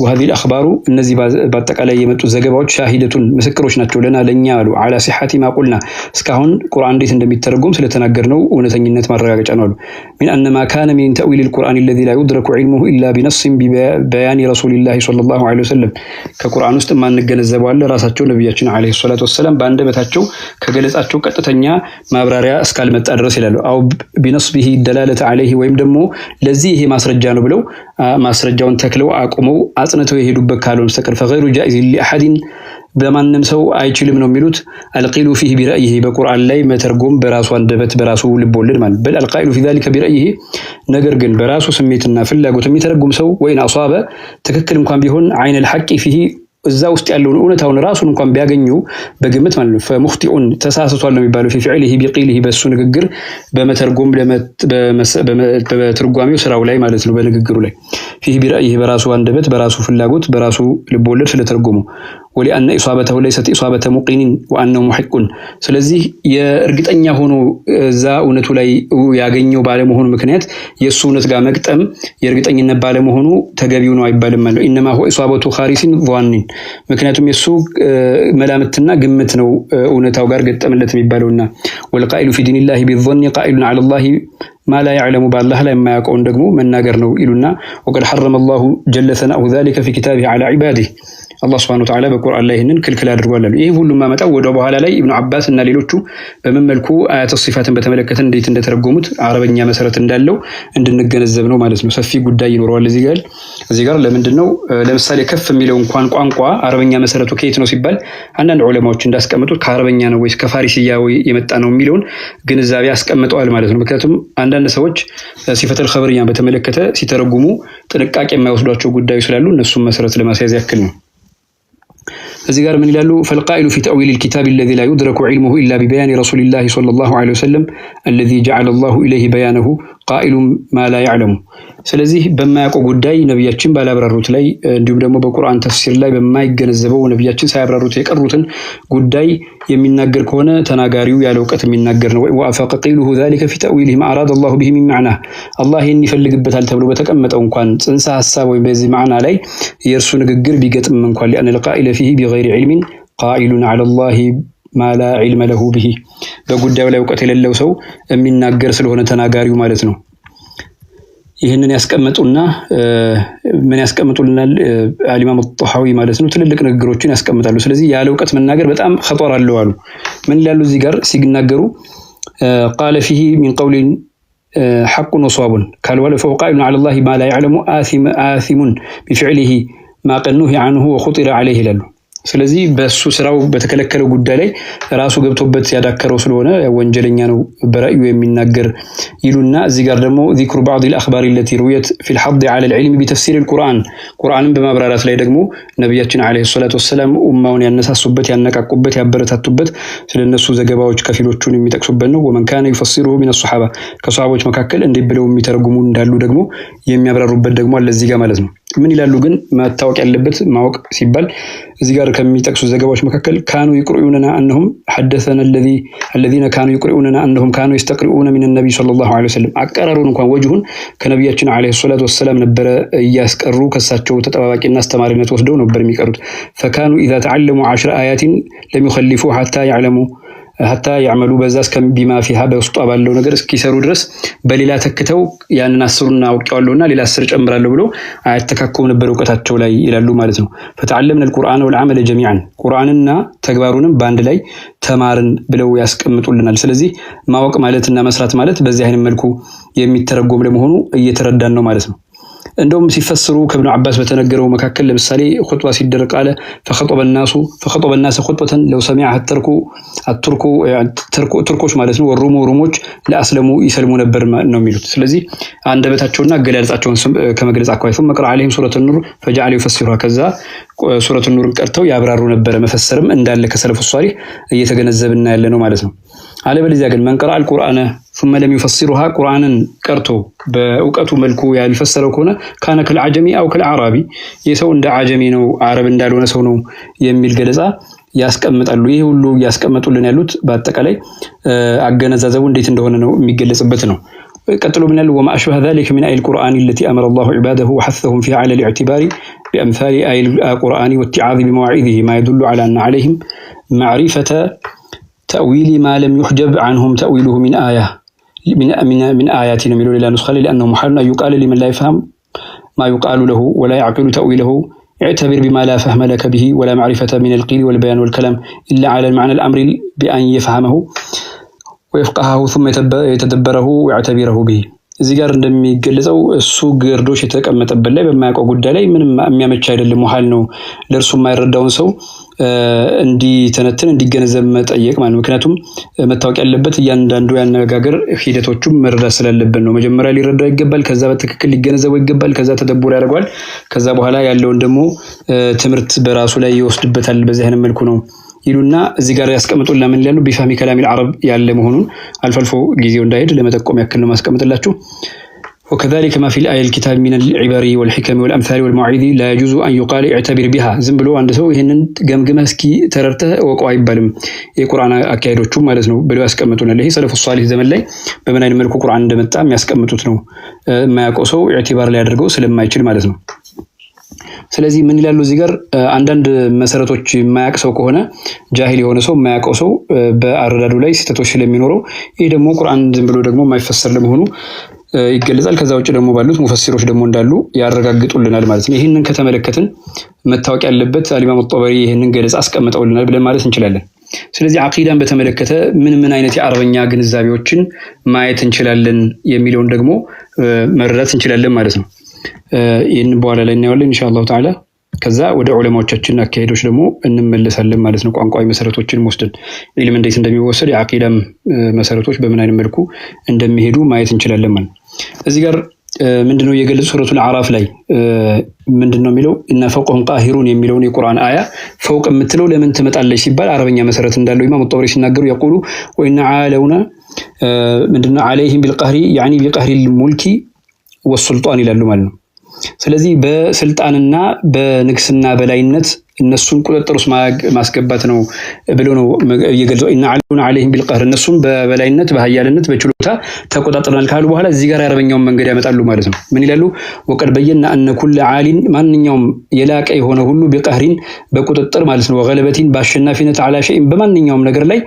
وهذه الأخبار እነዚህ በአጠቃላይ የመጡ ዘገባዎች ሻሂደቱን ምስክሮች ናቸው ለኛ አሉ على صحة ما قلنا እስካሁን ቁርአን እንዴት እንደሚተረጎም ስለተናገርነው እውነተኝነት ማረጋገጫ ነው አሉ من أن ما كان من تأويل القرآن الذي لا يدرك علمه إلا بنص ببيان رسول الله صلى الله عليه وسلم ከቁርአን ውስጥ ማንገነዘበው አለ ራሳቸው ነብያችን አለይሂ ሰላቱ ወሰለም በአንደበታቸው ከገለጻቸው ቀጥተኛ ማብራሪያ እስካልመጣ ድረስ ይላሉ አው بنصبه الدلالة عليه ወይም ደግሞ ለዚህ ይሄ ማስረጃ ነው ብለው ማስረጃውን ተክለው አቁመው አጽንተው የሄዱበት ካልሆነ በስተቀር فغير جائز لأحد በማንም ሰው አይችልም ነው የሚሉት القيل فيه برأيه በቁርአን ላይ መተርጎም በራሱ አንደበት በራሱ ልቦለድ ማለት በል القائل في ذلك برأيه ነገር ግን በራሱ ስሜትና ፍላጎት የሚተረጉም ሰው ወይን አሷበ ትክክል እንኳን ቢሆን عين الحق فيه እዛ ውስጥ ያለውን እውነታውን ራሱን እንኳን ቢያገኙ በግምት ማለት ነው فمخطئون ተሳስቷል ነው የሚባለው في فعله بقيله በሱ ንግግር በመተርጎም በትርጓሜው ስራው ላይ ማለት ነው በንግግሩ ላይ فيه برأيه በራሱ አንደበት በራሱ ፍላጎት በራሱ ልቦለድ ስለተረጎሙ ولأن إصابته ليست إصابة مقين وأنه محق ስለዚህ የእርግጠኛ ሆኖ እዛ እውነቱ ላይ ያገኘው ባለመሆኑ ምክንያት የሱ እውነት ጋር መግጠም የእርግጠኝነት ባለመሆኑ ተገቢው ነው አይባልም ማለት ነው إنما هو إصابة خارس ظن ምክንያቱም የሱ መላምትና ግምት ነው እውነታው ጋር ገጠመለት የሚባለውና والقائل في دين الله بالظن قائل على الله ما لا يعلم بالله لا ما يكون ደግሞ መናገር ነው ይሉና وقد حرم الله جل ثناؤه ذلك في كتابه على عباده الله سبحانه وتعالى በቁርአን ላይ ይሄንን ክልክል አድርጓል ይሄ ሁሉ ማመጣው ወደ በኋላ ላይ ኢብኑ አባስ እና ሌሎቹ በመመልኩ አያተ ሲፋትን በተመለከተ እንዴት እንደተረጎሙት አረበኛ መሰረት እንዳለው እንድንገነዘብ ነው ማለት ነው ሰፊ ጉዳይ ይኖረዋል እዚህ ጋር ለምንድነው ለምሳሌ ከፍ የሚለው እንኳን ቋንቋ አረበኛ መሰረቱ ከየት ነው ሲባል አንዳንድ ዑለማዎች እንዳስቀምጡት ከአረበኛ ነው ወይስ ከፋሪሲያ ወይ የመጣ ነው የሚለውን ግንዛቤ አስቀምጠዋል ማለት ነው ምክንያቱም አንዳንድ ሰዎች ሲፈተል ኸበርያን በተመለከተ ሲተረጉሙ ጥንቃቄ የማይወስዷቸው ጉዳዮች ስላሉ እነሱም መሰረት ለማስያዝ ያክል ነው እዚህ ጋር ምን ይላሉ فالقائل في تأويل الكتاب الذي لا يدرك علمه إلا ببيان رسول الله صلى الله عليه وسلم الذي جعل الله إليه بيانه ቃኢሉ ማ ላ ያዕለሙ። ስለዚህ በማያውቀው ጉዳይ ነቢያችን ባላብራሩት ላይ እንዲሁም ደግሞ በቁርአን ተፍሲር ላይ በማይገነዘበው ነቢያችን ሳያብራሩት የቀሩትን ጉዳይ የሚናገር ከሆነ ተናጋሪው ያለ እውቀት የሚናገር ነው። ወአፈቀ ቂሉሁ ዛሊከ ፊ ተእዊሊሂ ማ አራደ አላሁ ቢሂ ሚን ማዕናህ አላህ ይህን ይፈልግበታል ተብሎ በተቀመጠው እንኳን ጽንሰ ሀሳብ ወይም በዚህ ማዕና ላይ የእርሱ ንግግር ቢገጥም እንኳን ሊአነ ልቃኢለ ፊሂ ቢገይሪ ዒልሚን ቃኢሉን ዐላ ላሂ ማ ላ ዒልመ ለሁ ቢሂ በጉዳዩ ላይ እውቀት የሌለው ሰው የሚናገር ስለሆነ ተናጋሪው ማለት ነው። ይህንን ያስቀምጡና ምን ያስቀምጡልናል አልኢማም ጣሐዊ ማለት ነው። ትልልቅ ንግግሮችን ያስቀምጣሉ። ስለዚህ ያለ እውቀት መናገር በጣም ኸጠር አለው አሉ። ምን ይላሉ እዚህ ጋር ሲናገሩ ቃለ ፊሂ ሚን ቀውሊን ሐቁን ወሰዋቡን ካልዋለ ፈሁወ ቃኢሉን ዐላ ላሂ ማ ላ ያዕለሙ አሲሙን ቢፊዕሊሂ ማ ቀድ ኑሂየ ዐንሁ ወኹጢረ ዐለይሂ ይላሉ። ስለዚህ በሱ ስራው በተከለከለው ጉዳይ ላይ ራሱ ገብቶበት ያዳከረው ስለሆነ ወንጀለኛ ነው በራእዩ የሚናገር ይሉና እዚህ ጋር ደግሞ ዚክሩ ባዕድ አልአኽባር التي رويت في الحض على العلم بتفسير القرآن ቁርአንን በማብራራት ላይ ደግሞ ነብያችን አለይሂ ሰላቱ ወሰለም ኡማውን ያነሳሱበት ያነቃቁበት ያበረታቱበት ስለነሱ ዘገባዎች ከፊሎቹን የሚጠቅሱበት ነው። ወመን ካነ ይፈሲሩሁ من الصحابه ከሷሃቦች መካከል እንዲህ ብለው የሚተረጉሙ እንዳሉ ደግሞ የሚያብራሩበት ደግሞ አለ እዚህ ጋር ማለት ነው። ምን ይላሉ ግን መታወቅ ያለበት ማወቅ ሲባል እዚህ ጋር ከሚጠቅሱ ዘገባዎች መካከል ካኑ ይቅሩኡና አንሁም ሐደሰና الذين كانوا يقرؤوننا انهم كانوا يستقرؤون من النبي صلى الله عليه وسلم አቀራሩን እንኳን ወጅሁን ከነብያችን አለይሂ ሰላቱ ወሰለም ነበር ያስቀሩ ከሳቸው ተጠባባቂና አስተማሪነት ወስደው ነበር የሚቀሩት። فكانوا اذا تعلموا 10 آيات لم يخلفوا حتى يعملوا በዛስ ከቢማ ፊሃ በውስጧ ባለው ነገር እስኪሰሩ ድረስ በሌላ ተክተው ያንን አስሩና አውቀዋለሁና ሌላ 10 ጨምራለሁ ብሎ አያተካከሙ ነበር እውቀታቸው ላይ ይላሉ ማለት ነው። فتعلمنا القرآن والعمل جميعا ቁርአንና ተግባሩንም በአንድ ላይ ተማርን ብለው ያስቀምጡልናል። ስለዚህ ማወቅ ማለትና መስራት ማለት በዚህ አይነት መልኩ የሚተረጎም ለመሆኑ እየተረዳን ነው ማለት ነው። እንደውም ሲፈስሩ ከኢብኑ አባስ በተነገረው መካከል ለምሳሌ ኹጥባ ሲደረግ አለ فخطب الناس خطبة لو سمعها الترك ማለት ነው። ሩሞች ለአስለሙ ይሰልሙ ነበር ነው የሚሉት። ስለዚህ አንደበታቸውና አገላለጻቸውን ከመግለጽ አኳያ ثم قرأ عليهم سورة النور فجعل يفسرها ከዛ ሱረቱ ኑርን ቀርተው ያብራሩ ነበር። መፈሰርም እንዳለ ከሰለፉ ሷሊህ እየተገነዘብና ያለ ነው ማለት ነው። አለበለዚያ ግን من قرأ القرآن ثم لم يفسرها ቁርአንን ቀርቶ በእውቀቱ መልኩ ያልፈሰረው ከሆነ ካነ ከልዓጀሚ አው ከልዓራቢ የሰው እንደ ዓጀሚ ነው አረብ እንዳልሆነ ሰው ነው የሚል ገለጻ ያስቀምጣሉ። ይሄ ሁሉ ያስቀምጡልን ያሉት በአጠቃላይ አገነዛዘቡ እንዴት እንደሆነ ነው የሚገለጽበት ነው። ቀጥሎ ምን ያለው وما أشبه ذلك من آية القرآن التي أمر الله عباده وحثهم فيها على الاعتبار بأمثال آية القرآن والاتعاظ بمواعظه ما يدل على أن عليهم معرفة تأويل ما لم يحجب عنهم تأويله من آياتنا من إلى نسخة لأنه محال أن يقال لمن لا يفهم ما يقال له ولا يعقل تأويله اعتبر بما لا فهم لك به ولا معرفة من القيل والبيان والكلام إلا على المعنى الأمر بأن يفهمه ويفقهه ثم يتدبره ويعتبره به እዚህ ጋር እንደሚገለጸው እሱ ግርዶሽ የተቀመጠበት ላይ በማያውቀው ጉዳይ ላይ ምንም የሚያመች አይደለም። መሃል ነው ለእርሱ የማይረዳውን ሰው እንዲተነትን እንዲገነዘብ መጠየቅ ማለት ነው። ምክንያቱም መታወቅ ያለበት እያንዳንዱ ያነጋገር ሂደቶቹም መረዳት ስላለበት ነው። መጀመሪያ ሊረዳው ይገባል፣ ከዛ በትክክል ሊገነዘበው ይገባል፣ ከዛ ተደቡር ያደርገዋል፣ ከዛ በኋላ ያለውን ደግሞ ትምህርት በራሱ ላይ ይወስድበታል። በዚህ አይነት መልኩ ነው ይሉና እዚህ ጋር ያስቀምጡልና ምን ይላሉ ቢፋሚ ከላሚል አረብ ያለ መሆኑን አልፈልፎ ጊዜው እንዳይሄድ ለመጠቆም ያክል ነው ማስቀምጥላችሁ። وكذلك ما في الآية الكتاب من العبر والحكم والأمثال والمواعظ لا يجوز أن يقال اعتبر بها ዝም ብሎ አንድ ሰው ይሄንን ገምግመህ እስኪ ተረድተህ ወቀው አይባልም። የቁርአን አካሄዶቹ ማለት ነው ብለው ያስቀምጡናል። ይሄ ሰለፉ ሷሊህ ዘመን ላይ በምን አይነት መልኩ ቁርአን እንደመጣ የሚያስቀምጡት ነው። የማያውቀው ሰው ኢዕቲባር ላይ ያደርገው ስለማይችል ማለት ነው። ስለዚህ ምን ይላሉ እዚህ ጋር አንዳንድ መሰረቶች የማያውቅ ሰው ከሆነ ጃሂል የሆነ ሰው የማያውቀው ሰው በአረዳዱ ላይ ስህተቶች ስለሚኖረው ይሄ ደግሞ ቁርአን ዝም ብሎ ደግሞ የማይፈሰር ለመሆኑ ይገለጻል። ከዛ ውጭ ደግሞ ባሉት ሙፈሲሮች ደግሞ እንዳሉ ያረጋግጡልናል ማለት ነው። ይህንን ከተመለከትን መታወቅ ያለበት አልኢማም ጦበሪ ይህንን ገለጻ አስቀምጠውልናል ብለን ማለት እንችላለን። ስለዚህ አቂዳን በተመለከተ ምን አይነት የአረበኛ ግንዛቤዎችን ማየት እንችላለን የሚለውን ደግሞ መረዳት እንችላለን ማለት ነው። ይህን በኋላ ላይ እናየዋለን ኢንሻአላሁ ተዓላ። ከዛ ወደ ዑለማዎቻችን አካሄዶች ደግሞ እንመለሳለን ማለት ነው። ቋንቋዊ መሰረቶችን ወስደን ኢልም እንዴት እንደሚወሰድ የአቂዳም መሰረቶች በምን አይነት መልኩ እንደሚሄዱ ማየት እንችላለን ማለት ነው። እዚህ ጋር ምንድነው የገለጹ ሱረቱል አዕራፍ ላይ ምንድነው የሚለው እና ፈውቀሁም ቃሂሩን የሚለውን የቁርአን አያ ፈውቅ የምትለው ለምን ትመጣለች ሲባል አረበኛ መሰረት እንዳለው ኢማም ጦበሪ ሲናገሩ يقولوا وإن عالونا ምንድነው عليهم بالقهر يعني بقهر الملك والسلطان ይላሉ ማለት ነው። ስለዚህ በስልጣንና በንግስና በላይነት እነሱን ቁጥጥር ውስጥ ማስገባት ነው ብሎ ነው እየገልጸው ኢና علون عليهم بالقهر እነሱም በበላይነት በኃያልነት በችሎታ ተቆጣጥረናል ካሉ በኋላ እዚህ ጋር የአረበኛውን መንገድ ያመጣሉ ማለት ነው። ምን ይላሉ? وقد بينا ان كل عال ማንኛውም የላቀ የሆነ ሁሉ بقهرين በቁጥጥር ማለት ነው ወገለበቲን በአሸናፊነት على شيء በማንኛውም ነገር ላይ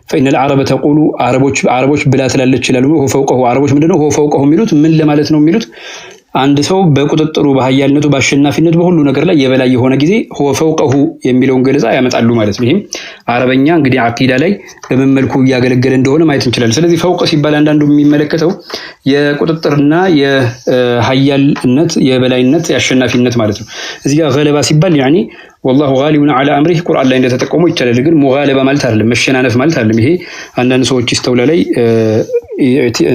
فإن العرب تقول አረቦች ብላ ትላለች ይላሉ። هو فوقه አረቦች ምንድነው هو فوقه የሚሉት ምን ለማለት ነው የሚሉት አንድ ሰው በቁጥጥሩ በኃያልነቱ በአሸናፊነቱ በሁሉ ነገር ላይ የበላይ የሆነ ጊዜ هو فوقه የሚለውን ገለጻ ያመጣሉ ማለት ነው። ይሄም አረበኛ እንግዲህ አቂዳ ላይ በምን መልኩ ያገለገለ እንደሆነ ማየት እንችላለን። ስለዚህ ፈውቅ ሲባል አንዳንዱ የሚመለከተው የቁጥጥርና የኃያልነት የበላይነት የአሸናፊነት ማለት ነው። እዚህ ጋር ገለባ ሲባል يعني والله غالب على امره ቁርአን ላይ እንደተጠቀሙ ይቻላል። ግን ሙጋለባ ማለት አይደለም፣ መሸናነፍ ማለት አይደለም። ይሄ አንዳንድ ሰዎች ይስተውላ ላይ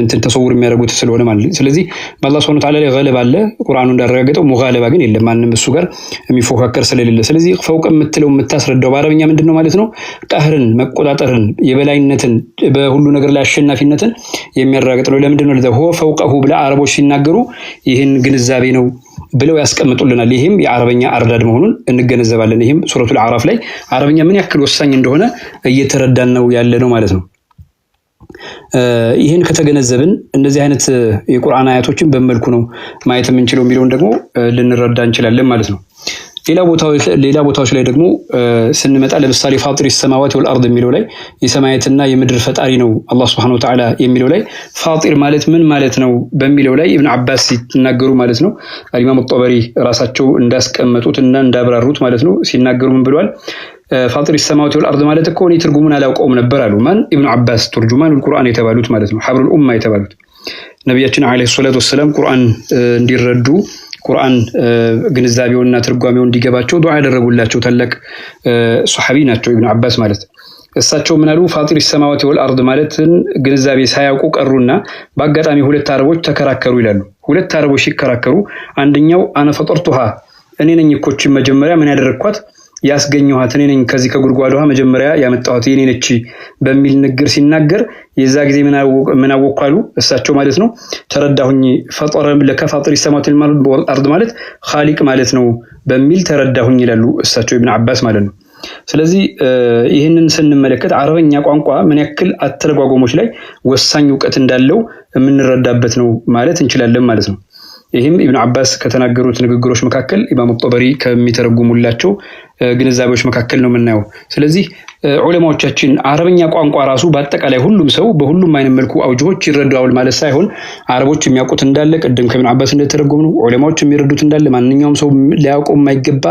እንትን ተሰውር የሚያደርጉት ስለሆነ ማለት ነው። ስለዚህ በአላህ Subhanahu Wa Ta'ala ላይ ገለባ አለ ቁርአኑ እንዳረጋገጠው፣ ሙጋለባ ግን የለም ማንንም እሱ ጋር የሚፎካከር ስለሌለ። ስለዚህ ፈውቅ የምትለው የምታስረዳው በአረበኛ ምንድነው ማለት ነው? ቀህርን፣ መቆጣጠርን፣ የበላይነትን በሁሉ ነገር ላይ አሸናፊነትን የሚያረጋግጥ ነው። ለምንድነው ለዛ هو فوقه ብለ አረቦች ሲናገሩ ይሄን ግንዛቤ ነው ብለው ያስቀምጡልናል። ይሄም የአረበኛ አርዳድ መሆኑን እንገነዘባለን። ይሄም ሱረቱል አዕራፍ ላይ አረበኛ ምን ያክል ወሳኝ እንደሆነ እየተረዳን ነው ያለ ነው ማለት ነው። ይሄን ከተገነዘብን እንደዚህ አይነት የቁርአን አያቶችን በመልኩ ነው ማየት የምንችለው የሚለውን ደግሞ ልንረዳ እንችላለን ማለት ነው። ሌላ ቦታዎች ላይ ደግሞ ስንመጣ ለምሳሌ ፋጢር السماوات والارض የሚለው ላይ የሰማያትና የምድር ፈጣሪ ነው አላህ Subhanahu Wa Ta'ala የሚለው ላይ ፋጢር ማለት ምን ማለት ነው በሚለው ላይ ኢብኑ አባስ ሲናገሩ ማለት ነው ኢማም ጦበሪ ራሳቸው እንዳስቀመጡትና እንዳብራሩት ማለት ነው ሲናገሩ ምን ብለዋል? ፋጢር السماوات والارض ማለት እኮ እኔ ትርጉሙን አላውቀውም ነበር አሉ። ማን? ኢብኑ አባስ ተርጁማን القرآن የተባሉት ማለት ነው፣ ሐብሩል ኡማ የተባሉት ነብያችን አለይሂ ሰላቱ ወሰለም ቁርአን እንዲረዱ ቁርአን ግንዛቤውና ትርጓሜው እንዲገባቸው ዱዓ ያደረጉላቸው ታላቅ ሱሐቢ ናቸው ኢብኑ አባስ ማለት። እሳቸው ምን አሉ? ፋጢር السماوات والارض ማለትን ግንዛቤ ሳያውቁ ቀሩና በአጋጣሚ ሁለት አረቦች ተከራከሩ ይላሉ። ሁለት አረቦች ሲከራከሩ አንደኛው አነ ፈጠርቱሃ እኔ ነኝ እኮች መጀመሪያ ምን ያደረኳት ያስገኘኋት እኔ ነኝ ከዚህ ከጉድጓዷ መጀመሪያ ያመጣኋት እኔ ነች በሚል ንግር ሲናገር የዛ ጊዜ ምን አወቋሉ እሳቸው ማለት ነው ተረዳሁኝ። ፈጠረ ለከፋጢር السماوات والارض ማለት ኻሊቅ ማለት ነው በሚል ተረዳሁኝ ይላሉ እሳቸው ኢብኑ አባስ ማለት ነው። ስለዚህ ይህንን ስንመለከት አረበኛ ቋንቋ ምን ያክል አተረጓጎሞች ላይ ወሳኝ ዕውቀት እንዳለው የምንረዳበት ነው ማለት እንችላለን ማለት ነው። ይህም ኢብኑ አባስ ከተናገሩት ንግግሮች መካከል ኢማም ጦበሪ ከሚተረጉሙላቸው ግንዛቤዎች መካከል ነው የምናየው። ስለዚህ ዑለማዎቻችን አረበኛ ቋንቋ ራሱ በአጠቃላይ ሁሉም ሰው በሁሉም አይነት መልኩ አውጆች ይረዳዋል ማለት ሳይሆን አረቦች የሚያውቁት እንዳለ ቅድም ከኢብኑ አባስ እንደተረጎሙ ነው፣ ዑለማዎች የሚረዱት እንዳለ ማንኛውም ሰው ሊያውቀው የማይገባ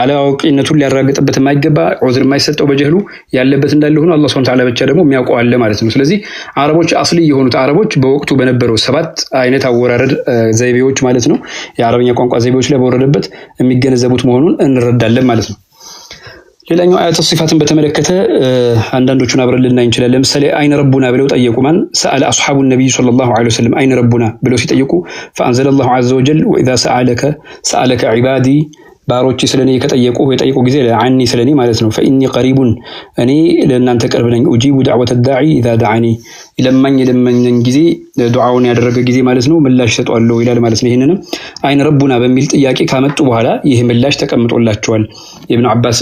አላዋቂነቱን ሊያረጋግጥበት የማይገባ ዑዝር የማይሰጠው በጀህሉ ያለበት እንዳለ ሆኖ አላህ Subhanahu Wa Ta'ala ብቻ ደግሞ የሚያውቀው አለ ማለት ነው። ስለዚህ አረቦች አስሊ የሆኑት አረቦች በወቅቱ በነበረው 7 አይነት አወራረድ ዘይቤዎች ማለት ነው የአረበኛ ቋንቋ ዘይቤዎች ላይ በወረደበት የሚገነዘቡት መሆኑን እንረዳለን ማለት ነው። ሌላኛው አያተ ሲፋትን በተመለከተ አንዳንዶቹን አብረን ልናይ እንችላለን። ለምሳሌ አይነ ረቡና ብለው ጠየቁ። ማን? ሰአለ አስሐቡ ነብዩ ሰለላሁ ዐለይሂ ወሰለም አይነ ረቡና ብለው ሲጠይቁ فأنزل الله عز وجل وإذا سألك عبادي ባሮች ስለኔ ከጠየቁ የጠየቁ ጊዜ ለአኒ ስለኔ ማለት ነው فإني قريب እኔ ለእናንተ ቅርብ ነኝ أجيب دعوة الداعي إذا دعاني ለማኝ ጊዜ ዱዓውን ያደረገ ጊዜ ማለት ነው ምላሽ ሰጠዋለሁ ይላል ማለት ነው። ይሄንንም አይነ ረቡና በሚል ጥያቄ ካመጡ በኋላ ይሄ ምላሽ ተቀምጦላቸዋል ኢብኑ አባስ።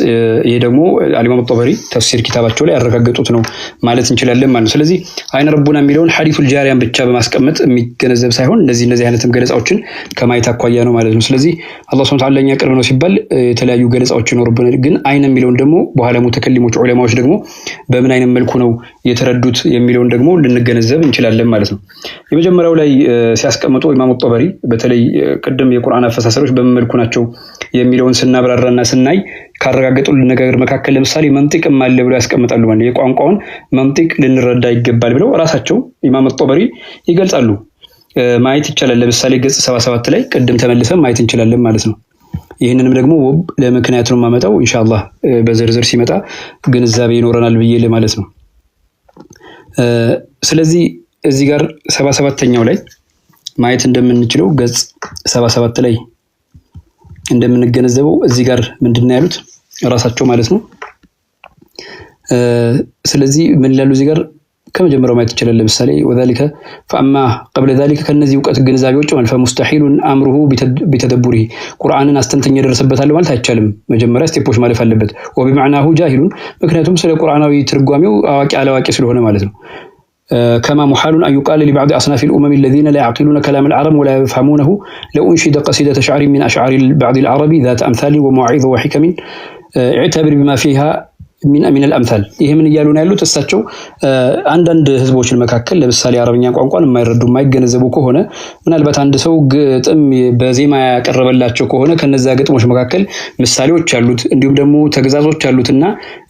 ይሄ ደግሞ ኢማም ጦበሪ ተፍሲር ኪታባቸው ላይ ያረጋገጡት ነው ማለት እንችላለን ማለት ነው። ስለዚህ አይነ ረቡና የሚለውን ሐዲሱል ጃሪያን ብቻ በማስቀመጥ የሚገነዘብ ሳይሆን እነዚህ አይነትም ገለጻዎችን ከማየት አኳያ ነው ማለት ነው። ስለዚህ አላህ Subhanahu Wa Ta'ala ለኛ ቅርብ ነው ሲባል የተለያዩ ገለጻዎች ይኖርብናል። ግን አይነ የሚለውን ደግሞ በኋላ ሙተከሊሞች ዑለማዎች ደግሞ በምን አይነት መልኩ ነው የተረዱት የሚለውን ደግሞ ልንገነዘብ እንችላለን ማለት ነው። የመጀመሪያው ላይ ሲያስቀምጡ ኢማም ጦበሪ በተለይ ቅድም የቁርአን አፈሳሰሮች በምን መልኩ ናቸው የሚለውን ስናብራራና ስናይ ካረጋገጡልን ነገር መካከል ለምሳሌ መንጢቅም አለ ብለው ያስቀምጣሉ። ማለት የቋንቋውን መንጢቅ ልንረዳ ይገባል ብለው ራሳቸው ኢማም ጦበሪ ይገልጻሉ። ማየት ይቻላል። ለምሳሌ ገጽ 77 ላይ ቅድም ተመልሰን ማየት እንችላለን ማለት ነው። ይህንንም ደግሞ ለምክንያት ነው የማመጣው ኢንሻአላህ በዝርዝር ሲመጣ ግንዛቤ ይኖረናል ብዬ ለማለት ነው። ስለዚህ እዚህ ጋር 77ኛው ላይ ማየት እንደምንችለው ገጽ 77 ላይ እንደምንገነዘበው እዚህ ጋር ምንድነው ያሉት ራሳቸው ማለት ነው። ስለዚህ ምን ይላሉ እዚህ ጋር ከመጀመሪያው ማየት ይችላል። ለምሳሌ ወذلك فاما قبل ذلك ከነዚህ ዕውቀት ግንዛቤዎች ማለት فمستحيل امره بتدبره ቁርአንን አስተንተኛ ደረሰበታል ማለት አይቻልም። መጀመሪያ ስቴፖች ማለፍ አለበት። وبمعناه جاهل ምክንያቱም ስለ ቁርአናዊ ትርጓሜው አዋቂ አላዋቂ ስለሆነ ማለት ነው። كما محال أن يقال لبعض أصناف الأمم الذين لا يعقلون كلام العرب ولا يفهمونه لو أنشد قصيدة شعر من أشعار بعض العرب ذات أمثال ومواعظ وحكم اعتبر بما فيها من الأمثال ይሄ ምን እያሉ ነው ያሉት እሳቸው አንዳንድ ህዝቦችን መካከል ለምሳሌ አረብኛ ቋንቋን የማይረዱ የማይገነዘቡ ከሆነ ምናልባት አንድ ሰው ግጥም በዜማ ያቀረበላቸው ከሆነ ከነዛ ግጥሞች መካከል ምሳሌዎች አሉት እንዲሁም ደግሞ ተግዛዞች አሉትና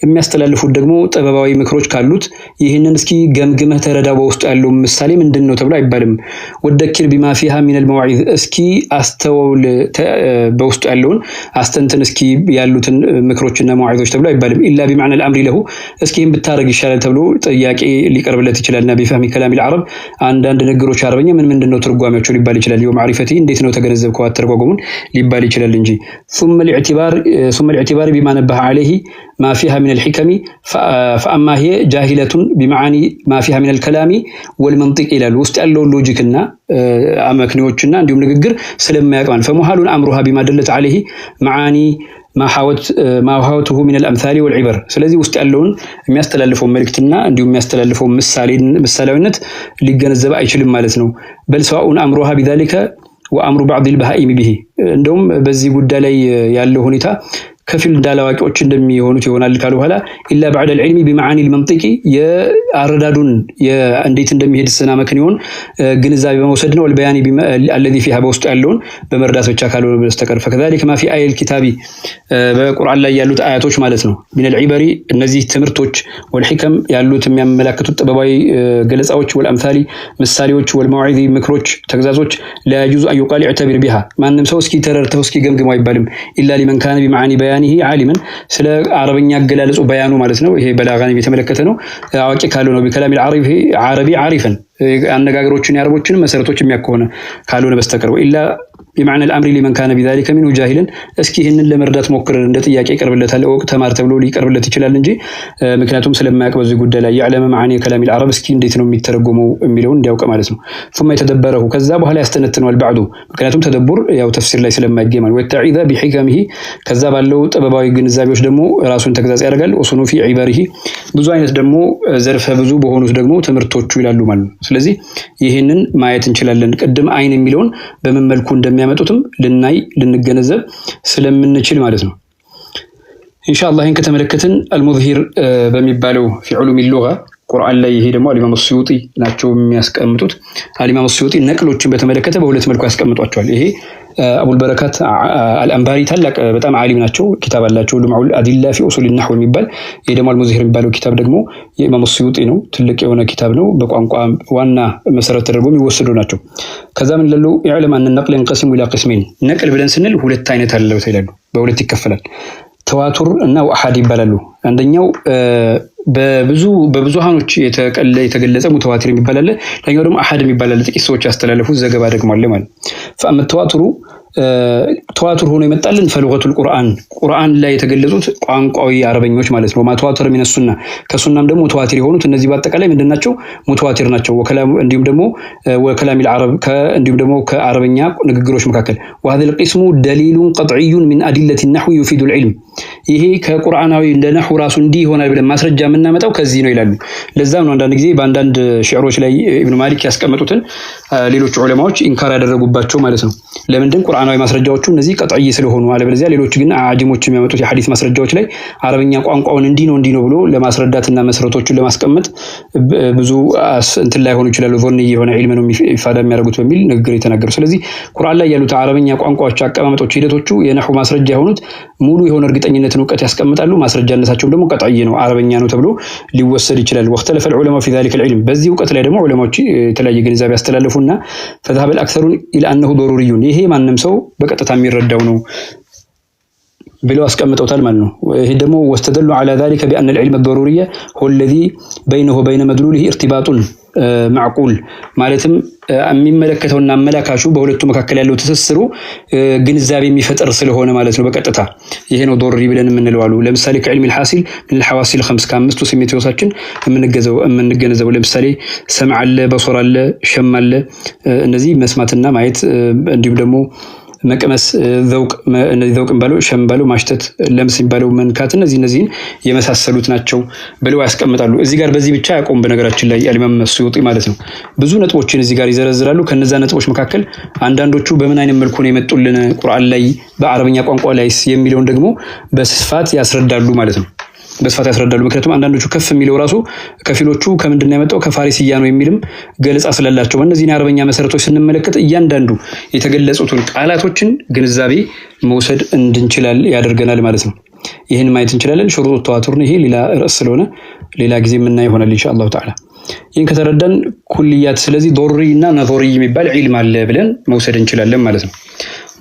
የሚያስተላልፉት ደግሞ ጥበባዊ ምክሮች ካሉት ይህንን እስኪ ገምግመህ ተረዳው በውስጡ ያለው ምሳሌ ምንድነው ተብሎ አይባልም። ወደኪር ቢማ ፊሃ ሚን አልመዋዒዝ እስኪ አስተውል በውስጡ ያለውን አስተንተን እስኪ ያሉትን ምክሮችና መዋዒዞች ተብሎ አይባልም። ኢላ بمعنى الامر له እስኪም ብታረግ ይሻላል ተብሎ ጥያቄ ሊቀርብለት ይችላልና بفهم كلام العرب አንዳንድ ነገሮች አረበኛ ምንድነው ትርጓሜያቸው ሊባል ይችላል። የማዕሪፈቲ እንዴት ነው ተገነዘብከው አተርጓጉሙን ሊባል ይችላል እንጂ ثم الاعتبار بما نبه عليه ما فيها من الحكم فاما هي جاهله بمعاني ما فيها من الكلام والمنطق الى ውስጥ ያለው ሎጂክና አመክንዮችና እንዲሁም ንግግር ስለማያውቀው فمحال امرها بما دلت عليه معاني ما حاوته من الامثال والعبر ስለዚህ ውስጥ ያለውን የሚያስተላልፈው መልእክትና እንዲሁም የሚያስተላልፈው ምሳሌነት ሊገነዘብ አይችልም ማለት ነው። بل سواء امرها بذلك وامر بعض البهائم به እንደውም በዚህ ጉዳይ ላይ ያለው ሁኔታ ከፊል ዳላዋቂዎች እንደሚሆኑት ይሆናል ካሉ በኋላ ኢላ بعد العلم بمعاني المنطق የአረዳዱን እንዴት እንደሚሄድ ስና መክንዮን ግንዛቤ በመውሰድ ነው። البيان الذي فيها በውስጡ ያለውን በመርዳት ብቻ ካልሆነ በስተቀር فكذلك ما في آية الكتاب በቁርአን ላይ ያሉት አያቶች ማለት ነው من العبر እነዚህ ትምህርቶች والحكم ያሉት የሚያመላክቱት ጥበባዊ ገለጻዎች والامثال ምሳሌዎች والمواعظ ምክሮች ተግዛዞች لا يجوز أن يقال اعتبر بها ማንንም ሰው እስኪ ተረድተው እስኪ ገምግም አይባልም። إلا لمن كان بمعاني بيانه عالما ስለ አረበኛ አገላለጹ በያኑ ማለት ነው። ይሄ በላጋን የተመለከተ ነው። አዋቂ ካለው ነው በከላም العربي عارفا አነጋገሮችን ያረቦችን መሰረቶች የሚያከሆነ ካልሆነ በስተቀር ኢላ بمعنى الامر لمن كان بذلك منه جاهلا እስኪ ይሄንን ለመርዳት ሞክር እንደ ጥያቄ ይቀርብለታል። ወቅ ተማር ተብሎ ሊቀርብለት ይችላል እንጂ ምክንያቱም ስለማያውቅ በዚህ ጉዳይ ላይ يعلم معاني كلام العرب እስኪ እንዴት ነው የሚተረጎመው የሚለው እንዲያውቅ ማለት ነው። ثم يتدبره ከዛ በኋላ ያስተነትነዋል بعده ምክንያቱም ተደቡር ያው ተፍሲር ላይ ስለማይገኝ ማለት ወተዒዛ بحكمه ከዛ ባለው ጥበባዊ ግንዛቤዎች ደግሞ ራሱን ተግዛጽ ያደርጋል። ወሱኑ في عباره ብዙ አይነት ደግሞ ዘርፈ ብዙ በሆኑት ደግሞ ትምህርቶቹ ይላሉ ማለት ነው። ስለዚህ ይሄንን ማየት እንችላለን። ቅድም አይን የሚለውን በምን መልኩ እንደሚያመጡትም ልናይ ልንገነዘብ ስለምንችል ማለት ነው። ኢንሻአላህ ይሄን ከተመለከትን አልሙዝሂር በሚባለው في علوم اللغة ቁርአን ላይ ይሄ ደግሞ አልኢማም አስዩጢ ናቸው የሚያስቀምጡት። አልኢማም አስዩጢ ነቅሎችን በተመለከተ በሁለት መልኩ ያስቀምጧቸዋል። ይሄ አቡል በረካት አልአንባሪ ታላቅ በጣም ዓሊም ናቸው። ኪታብ አላቸው ሉምዑል አዲላ في اصول النحو የሚባል። ይሄ ደግሞ አልሙዝሂር የሚባለው ኪታብ ደግሞ የኢማም አስዩጢ ነው። ትልቅ የሆነ ኪታብ ነው። በቋንቋ ዋና መሰረት ተደርጎ የሚወሰዱ ናቸው። ከዛ ምን ይላሉ? يعلم ان النقل ينقسم الى قسمين ነቅል ብለን ስንል ሁለት አይነት አለው ይላሉ። በሁለት ይከፈላል። ተዋቱር እና ወአሐድ ይባላሉ። አንደኛው በብዙሃኖች የተገለጸ ሙተዋቲር የሚባል አለ። ሌላኛው ደግሞ አሐድ የሚባል አለ። ጥቂት ሰዎች ያስተላለፉት ዘገባ ደግሞ አለ ማለት فأما ተዋቱር ሆኖ ይመጣልን ፈልገቱል ቁርአን ላይ የተገለጹት ቋንቋዊ አረበኞች ማለት ነው። ማተዋቱር ሚነሱና ከሱናም ደግሞ ሙተዋቲር የሆኑት እነዚህ በአጠቃላይ ምንድናቸው? ሙተዋቲር ናቸው። ወከላም እንዲሁም ደግሞ ወከላም العرب እንዲሁም ደግሞ ከአረበኛ ንግግሮች መካከል وهذا القسم دليل قطعي من أدلة النحو يفيد العلم ይሄ ከቁርአናዊ እንደ ነህው ራሱ እንዲህ ይሆናል ብለን ማስረጃ የምናመጣው ከዚህ ነው ይላሉ። ለዛም ነው አንዳንድ ጊዜ በአንዳንድ ሺዕሮች ላይ ኢብኑ ማሊክ ያስቀመጡትን ሌሎች ዑለማዎች ኢንካር ያደረጉባቸው ማለት ነው። ለምንድን ቁርአናዊ ማስረጃዎቹ እነዚህ ቀጥዒ ስለሆኑ አለበለዚያ ሌሎች ግን አጂሞች የሚያመጡት የሐዲስ ማስረጃዎች ላይ አረበኛ ቋንቋውን እንዲህ ነው ብሎ ለማስረዳትና መሰረቶቹን ለማስቀመጥ ብዙ እንትን ላይ ሆኑ ይችላሉ። ዞን የሆነ ዒልም ነው ይፋዳ የሚያደርጉት በሚል ንግግር የተናገሩ። ስለዚህ ቁርአን ላይ ያሉት አረበኛ ቋንቋዎች አቀማመጦች ሂደቶቹ የነህው ማስረጃ የሆኑት ሙሉ የሆነ እርግጠኝነትን ዕውቀት ያስቀምጣሉ። ማስረጃነታቸው ደግሞ ቀጥዒ ነው አረበኛ ነው ተብሎ ሊወሰድ ይችላል። ወختلف العلماء في ذلك العلم በዚህ ዕውቀት ላይ ደግሞ ዑለማዎች የተለያየ ግንዛቤ ያስተላልፉና فذهب الاكثرون الى انه ضروري ይሄ ማንም ሰው በቀጥታ የሚረዳው ነው ብለው አስቀምጠውታል ማለት ነው። ይሄ ደግሞ واستدلوا على ذلك بان العلم الضروري هو الذي بينه وبين مدلوله ارتباط معقول ማለትም የሚመለከተውና አመላካቹ በሁለቱ መካከል ያለው ትስስሩ ግንዛቤ የሚፈጥር ስለሆነ ማለት ነው። በቀጥታ ይሄ ነው ዶሪ ብለን የምንለው አሉ። ለምሳሌ ከዕልም الحاصل من الحواس الخمس ከአምስቱ ስሜት ህዋሳችን የምንገነዘበው ለምሳሌ ሰምዕ አለ፣ በሶር አለ፣ ሸም አለ። እነዚህ መስማትና ማየት እንዲሁም ደግሞ መቀመስ፣ ዘውቅ፣ እነዚህ ዘውቅ ባለው፣ ሸም ባለው ማሽተት፣ ለምስ ባለው መንካት፣ እነዚህን የመሳሰሉት ናቸው ብለው ያስቀምጣሉ። እዚህ ጋር በዚህ ብቻ ያቆም በነገራችን ላይ ኢማም መስዩጢ ማለት ነው ብዙ ነጥቦችን እዚህ ጋር ይዘረዝራሉ። ከነዛ ነጥቦች መካከል አንዳንዶቹ በምን አይነት መልኩ ነው የመጡልን ቁርአን ላይ በአረብኛ ቋንቋ ላይስ የሚለውን ደግሞ በስፋት ያስረዳሉ ማለት ነው። በስፋት ያስረዳሉ። ምክንያቱም አንዳንዶቹ ከፍ የሚለው ራሱ ከፊሎቹ ከምንድነው የመጣው ከፋሪስያ ነው የሚልም ገለጻ ስላላቸው እነዚህን የአረበኛ መሰረቶች ስንመለከት እያንዳንዱ የተገለጹትን ቃላቶችን ግንዛቤ መውሰድ እንድንችላል ያደርገናል ማለት ነው። ይህን ማየት እንችላለን። ሹሩጡ ተዋቱር ይሄ ሌላ ርዕስ ስለሆነ ሌላ ጊዜ የምናየው ይሆናል ኢንሻአላሁ ተዓላ። ይህን ከተረዳን ኩልያት ስለዚህ ዶሪ እና ነዞሪ የሚባል ዒልም አለ ብለን መውሰድ እንችላለን ማለት ነው።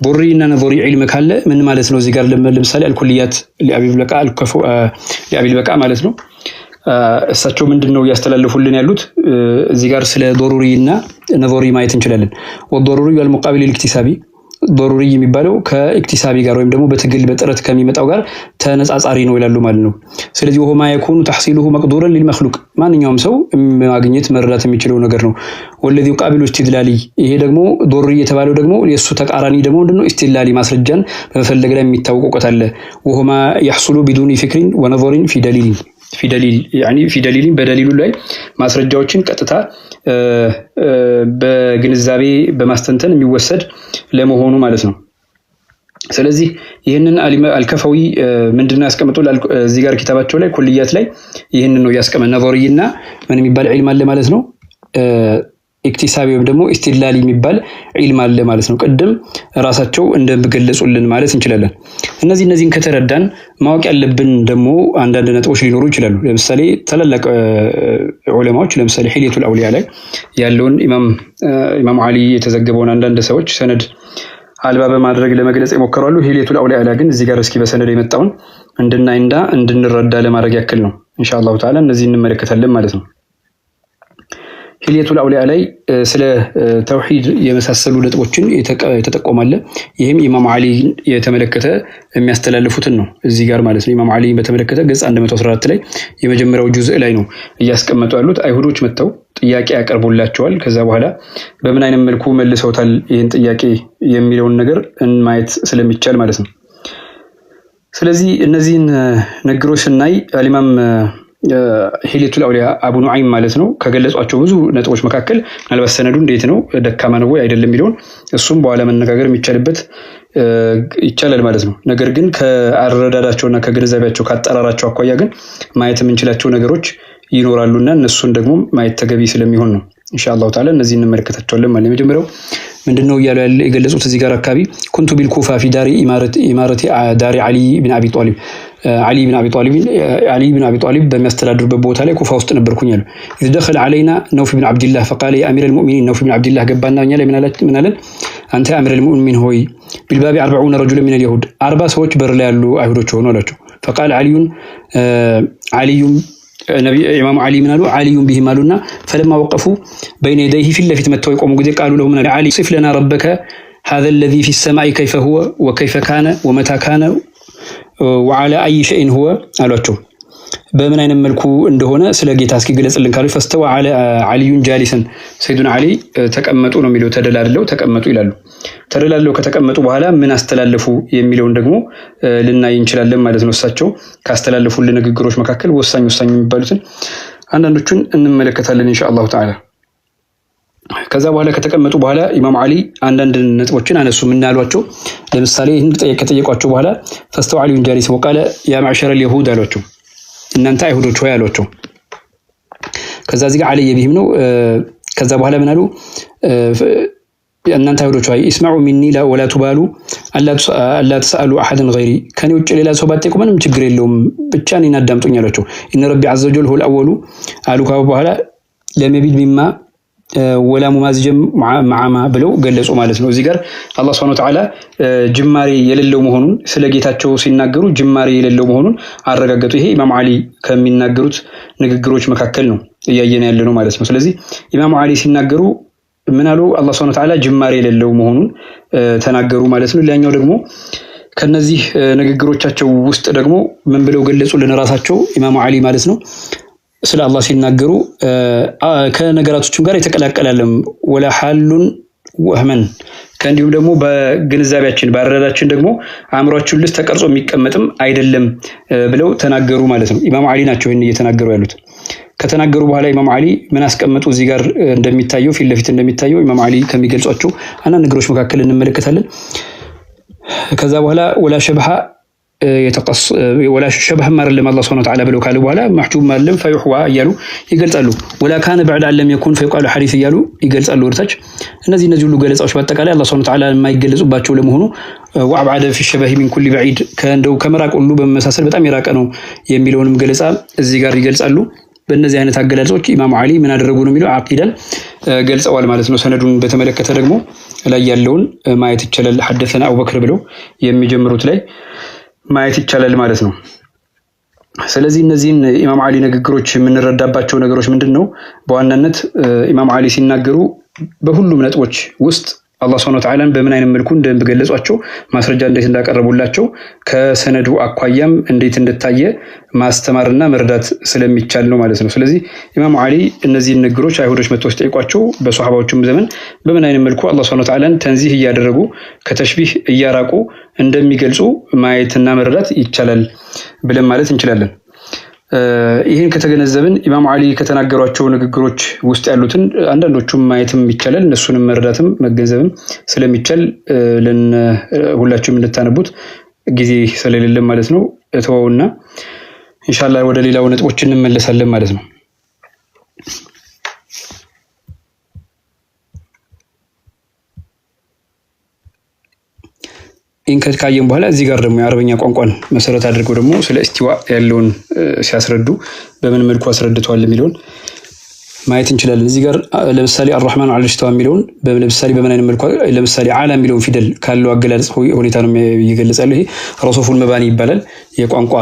ዶሪ እና ነዞሪ ዒልም ካለ ምን ማለት ነው? እዚህ ጋር ለምሳሌ አልኩልያት ለአቢል በቃ ማለት ነው። እሳቸው ምንድነው ያስተላልፉልን ያሉት እዚህ ጋር ስለ ዶሩሪ እና ነዞሪ ማየት እንችላለን። ወዶሩሪ والمقابل الاكتسابي ዶሩሪ የሚባለው ከኢክቲሳቢ ጋር ወይም ደግሞ በትግል በጥረት ከሚመጣው ጋር ተነጻጻሪ ነው ይላሉ ማለት ነው። ስለዚህ وهو ما يكون تحصيله مقدورا للمخلوق ማንኛውም ሰው ማግኘት መረዳት የሚችለው ነገር ነው። والذي يقابل استدلالي ይሄ ደግሞ ዶሩሪ የተባለው ደግሞ የሱ ተቃራኒ ደግሞ ምንድነው? استدلالي ማስረጃን በመፈለግ ላይ የሚታወቅ እውቀት አለ። وهو ما يحصل بدون فكر ونظر في دليل في دليل በደሊሉ ላይ ማስረጃዎችን ቀጥታ በግንዛቤ በማስተንተን የሚወሰድ ለመሆኑ ማለት ነው። ስለዚህ ይሄንን አልከፈዊ ምንድነው ያስቀምጡል እዚህ ጋር ኪታባቸው ላይ ኩልያት ላይ ይሄንን ነው ያስቀመጠ ነظሪና ምን የሚባል ዒልም አለ ማለት ነው። ኢክቲሳቢ ወይም ደግሞ ኢስቲድላሊ የሚባል ዒልም አለ ማለት ነው። ቅድም ራሳቸው እንደገለጹልን ማለት እንችላለን። እነዚህን ከተረዳን ማወቅ ያለብን ደግሞ አንዳንድ ነጥቦች ሊኖሩ ይችላሉ። ለምሳሌ ታላላቅ ዑለማዎች ለምሳሌ ሒልየቱል አውሊያ ላይ ያለውን ኢማም አሊ የተዘገበውን አንዳንድ ሰዎች ሰነድ አልባ በማድረግ ለመግለጽ ይሞክራሉ። ሒልየቱል አውሊያ ላይ ግን እዚህ ጋር እስኪ በሰነድ የመጣውን እንድናይና እንድንረዳ ለማድረግ ያክል ነው ኢንሻአላሁ ተዓላ እነዚህ እንመለከታለን ማለት ነው። ሒልየቱል አውሊያ ላይ ስለ ተውሂድ የመሳሰሉ ነጥቦችን የተጠቆማለ። ይህም ኢማም አሊ የተመለከተ የሚያስተላልፉትን ነው እዚህ ጋር ማለት ነው። ኢማም አሊ በተመለከተ ገጽ 114 ላይ የመጀመሪያው ጁዝእ ላይ ነው እያስቀመጡ ያሉት። አይሁዶች መጥተው ጥያቄ ያቀርቡላቸዋል። ከዛ በኋላ በምን አይነት መልኩ መልሰውታል ይህን ጥያቄ የሚለውን ነገር ማየት ስለሚቻል ማለት ነው። ስለዚህ እነዚህን ነገሮች ስናይ አልኢማም ሒልየቱል አውሊያ አቡ ኑዓይም ማለት ነው ከገለጿቸው ብዙ ነጥቦች መካከል ምናልባት ሰነዱ እንዴት ነው ደካማ ነው ወይ አይደለም የሚለውን እሱም በኋላ መነጋገር የሚቻልበት ይቻላል ማለት ነው። ነገር ግን ከአረዳዳቸውና ከግንዛቤያቸው ካጠራራቸው አኳያ ግን ማየት የምንችላቸው ነገሮች ይኖራሉና እነሱን ደግሞ ማየት ተገቢ ስለሚሆን ነው ኢንሻአላሁ ተዓላ እነዚህ እንመለከታቸዋለን ማለት ነው። መጀመሪያው ምንድነው እያሉ ያለ የገለጹት እዚህ ጋር አካባቢ ኩንቱ ቢልኩፋ ፊ ዳሪ ኢማረቲ ዳሪ አሊ ብን አቢ ጣሊብ አሊ ብን አቢ ጣሊብ በሚያስተዳድሩበት ቦታ ላይ ኩፋ ውስጥ ነበርኩኝ አሉ። إذ دخل علينا نوف بن عبد الله فقال يا أمير المؤمنين نوف بن عبد الله ገባና እኛ ላይ ምን አለን? አንተ አሚር المؤمنين ሆይ بالباب 40 رجلا من اليهود 40 ሰዎች በር ላይ ያሉ አይሁዶች ሆነው አላቸው። فقال علي ኢማሙ አሊ ምን አሉ? አሊዩን ቢሂም አሉና فلما وقفوا بين يديه في لفت መተው የቆሙ ጊዜ ቃሉ له من علي صف لنا ربك هذا الذي في السماء كيف هو وكيف كان ومتى كان وعلى أي شيء هو አሏቸው። በምን አይነት መልኩ እንደሆነ ስለ ጌታ እስኪ ገለጽልን ካሉ ፈስተዋ አሊዩን ጃሊሰን ሰይዱና አሊ ተቀመጡ ነው የሚለው ተደላድለው ተቀመጡ ይላሉ። ተደላድለው ከተቀመጡ በኋላ ምን አስተላለፉ የሚለውን ደግሞ ልናይ እንችላለን ማለት ነው። እሳቸው ካስተላለፉልን ንግግሮች መካከል ወሳኝ የሚባሉትን አንዳንዶቹን እንመለከታለን ኢንሻአላሁ ተዓላ። ከዛ በኋላ ከተቀመጡ በኋላ ኢማም አሊ አንዳንድ ነጥቦችን አነሱ። ምን ያሏቸው? ለምሳሌ ይህን ከጠየቋቸው በኋላ ፈስተዋ አሊዩን ጃሊሰን ወቃለ ያ ማዕሸረ اليهود አሏቸው። እናንተ አይሁዶች ሆይ አሏቸው። ከዛ እዚህ ጋር አለየ ቢሂም ነው። ከዛ በኋላ ምን አሉ? እናንተ አይሁዶች ሆይ እስማዑ ሚኒ ወላ ቱባሉ አላ ተስአሉ አሐደን ገይሪ ከኔ ውጭ ሌላ ሰው ባትጠይቁ ምንም ችግር የለውም ብቻ እኔን አዳምጡኝ አሏቸው። ኢነ ረቢ ዐዘ ወጀል ሁወል አወሉ አሉ። ከዛ በኋላ ለመቢድ ሚማ ወላ ሙማዝጀም ማዓማ ብለው ገለጹ ማለት ነው። እዚህ ጋር አላህ Subhanahu Wa Ta'ala ጅማሬ የሌለው መሆኑን ስለ ጌታቸው ሲናገሩ ጅማሬ የሌለው መሆኑን አረጋገጡ። ይሄ ኢማም አሊ ከሚናገሩት ንግግሮች መካከል ነው እያየን ያለነው ማለት ነው። ስለዚህ ኢማም አሊ ሲናገሩ ምን አሉ? አላህ ሱብሓነሁ ወተዓላ ጅማሬ የሌለው መሆኑን ተናገሩ ማለት ነው። ሌላኛው ደግሞ ከነዚህ ንግግሮቻቸው ውስጥ ደግሞ ምን ብለው ገለጹልን ራሳቸው ኢማሙ አሊ ማለት ነው። ስለ አላህ ሲናገሩ ከነገራቶችም ጋር የተቀላቀላለም ወላ ሐሉን ወህመን ከእንዲሁም ደግሞ በግንዛቤያችን ባረዳችን ደግሞ አእምሯችን ልስ ተቀርጾ የሚቀመጥም አይደለም ብለው ተናገሩ ማለት ነው። ኢማሙ አሊ ናቸው ይህን እየተናገሩ ያሉት። ከተናገሩ በኋላ ኢማሙ አሊ ምን አስቀመጡ? እዚህ ጋር እንደሚታየው ፊት ለፊት እንደሚታየው ኢማሙ አሊ ከሚገልጿቸው አንዳንድ ነገሮች መካከል እንመለከታለን። ከዛ በኋላ ወላ ሸበህ ማረለም አላህ ሱብሓነሁ ወተዓላ ብለው ካሉ በኋላ ማህጁብ ማረለም ፈይሁዋ እያሉ ይገልጻሉ። ወላ ካነ በዕድ አለም የኩን ፈይቃሉ ሐዲስ እያሉ ይገልጻሉ ወርታች። እነዚህ ሁሉ ገለጻዎች በአጠቃላይ አላህ ሱብሓነሁ ወተዓላ የማይገለጹባቸው ለመሆኑ ወአብዓደ ፊ ሸበህ ሚን ኩሊ በዒድ ከእንደው ከመራቅ ሁሉ በመመሳሰል በጣም የራቀ ነው የሚለውንም ገለጻ እዚህ ጋር ይገልጻሉ። በእነዚህ አይነት አገላለጾች ኢማሙ አሊ ምን አደረጉ ነው የሚለው አቂዳን ገልጸዋል ማለት ነው። ሰነዱን በተመለከተ ደግሞ ላይ ያለውን ማየት ይቻላል። ሐደሰና አቡበክር ብለው የሚጀምሩት ላይ ማየት ይቻላል ማለት ነው። ስለዚህ እነዚህን ኢማሙ አሊ ንግግሮች የምንረዳባቸው ነገሮች ምንድነው? በዋናነት ኢማሙ አሊ ሲናገሩ በሁሉም ነጥቦች ውስጥ አላህ ሱብሓነሁ ወተዓላን በምን አይነት መልኩ እንደገለጿቸው ማስረጃ እንዴት እንዳቀረቡላቸው ከሰነዱ አኳያም እንዴት እንደታየ ማስተማርና መረዳት ስለሚቻል ነው ማለት ነው። ስለዚህ ኢማሙ አሊ እነዚህን ንግግሮች አይሁዶች መጥተው ሲጠይቋቸው በሷሃባዎቹም ዘመን በምን አይነት መልኩ አላህ ሱብሓነሁ ወተዓላን ተንዚህ እያደረጉ ከተሽቢህ እያራቁ እንደሚገልጹ ማየትና መረዳት ይቻላል ብለን ማለት እንችላለን። ይህን ከተገነዘብን ኢማሙ አሊ ከተናገሯቸው ንግግሮች ውስጥ ያሉትን አንዳንዶቹም ማየትም ይቻላል፣ እነሱንም መረዳትም መገንዘብም ስለሚቻል ሁላችሁም እንድታነቡት ጊዜ ስለሌለም ማለት ነው እተወውና ኢንሻአላህ ወደ ሌላው ነጥቦች እንመለሳለን ማለት ነው። ኢንከት ካየን በኋላ እዚህ ጋር ደግሞ የአረበኛ ቋንቋን መሰረት አድርገው ደግሞ ስለ እስቲዋ ያለውን ሲያስረዱ በምን መልኩ አስረድተዋል የሚለውን ማየት እንችላለን። እዚህ ጋር ለምሳሌ አርራህማን ዐለል ኢስቲዋ የሚለውን ለምሳሌ በምን አይነት መልኩ ለምሳሌ አላ የሚለውን ፊደል ካለው አገላለጽ ሁኔታ ነው ይገልጻሉ። ይሄ ረሱፉል መባኒ ይባላል። የቋንቋ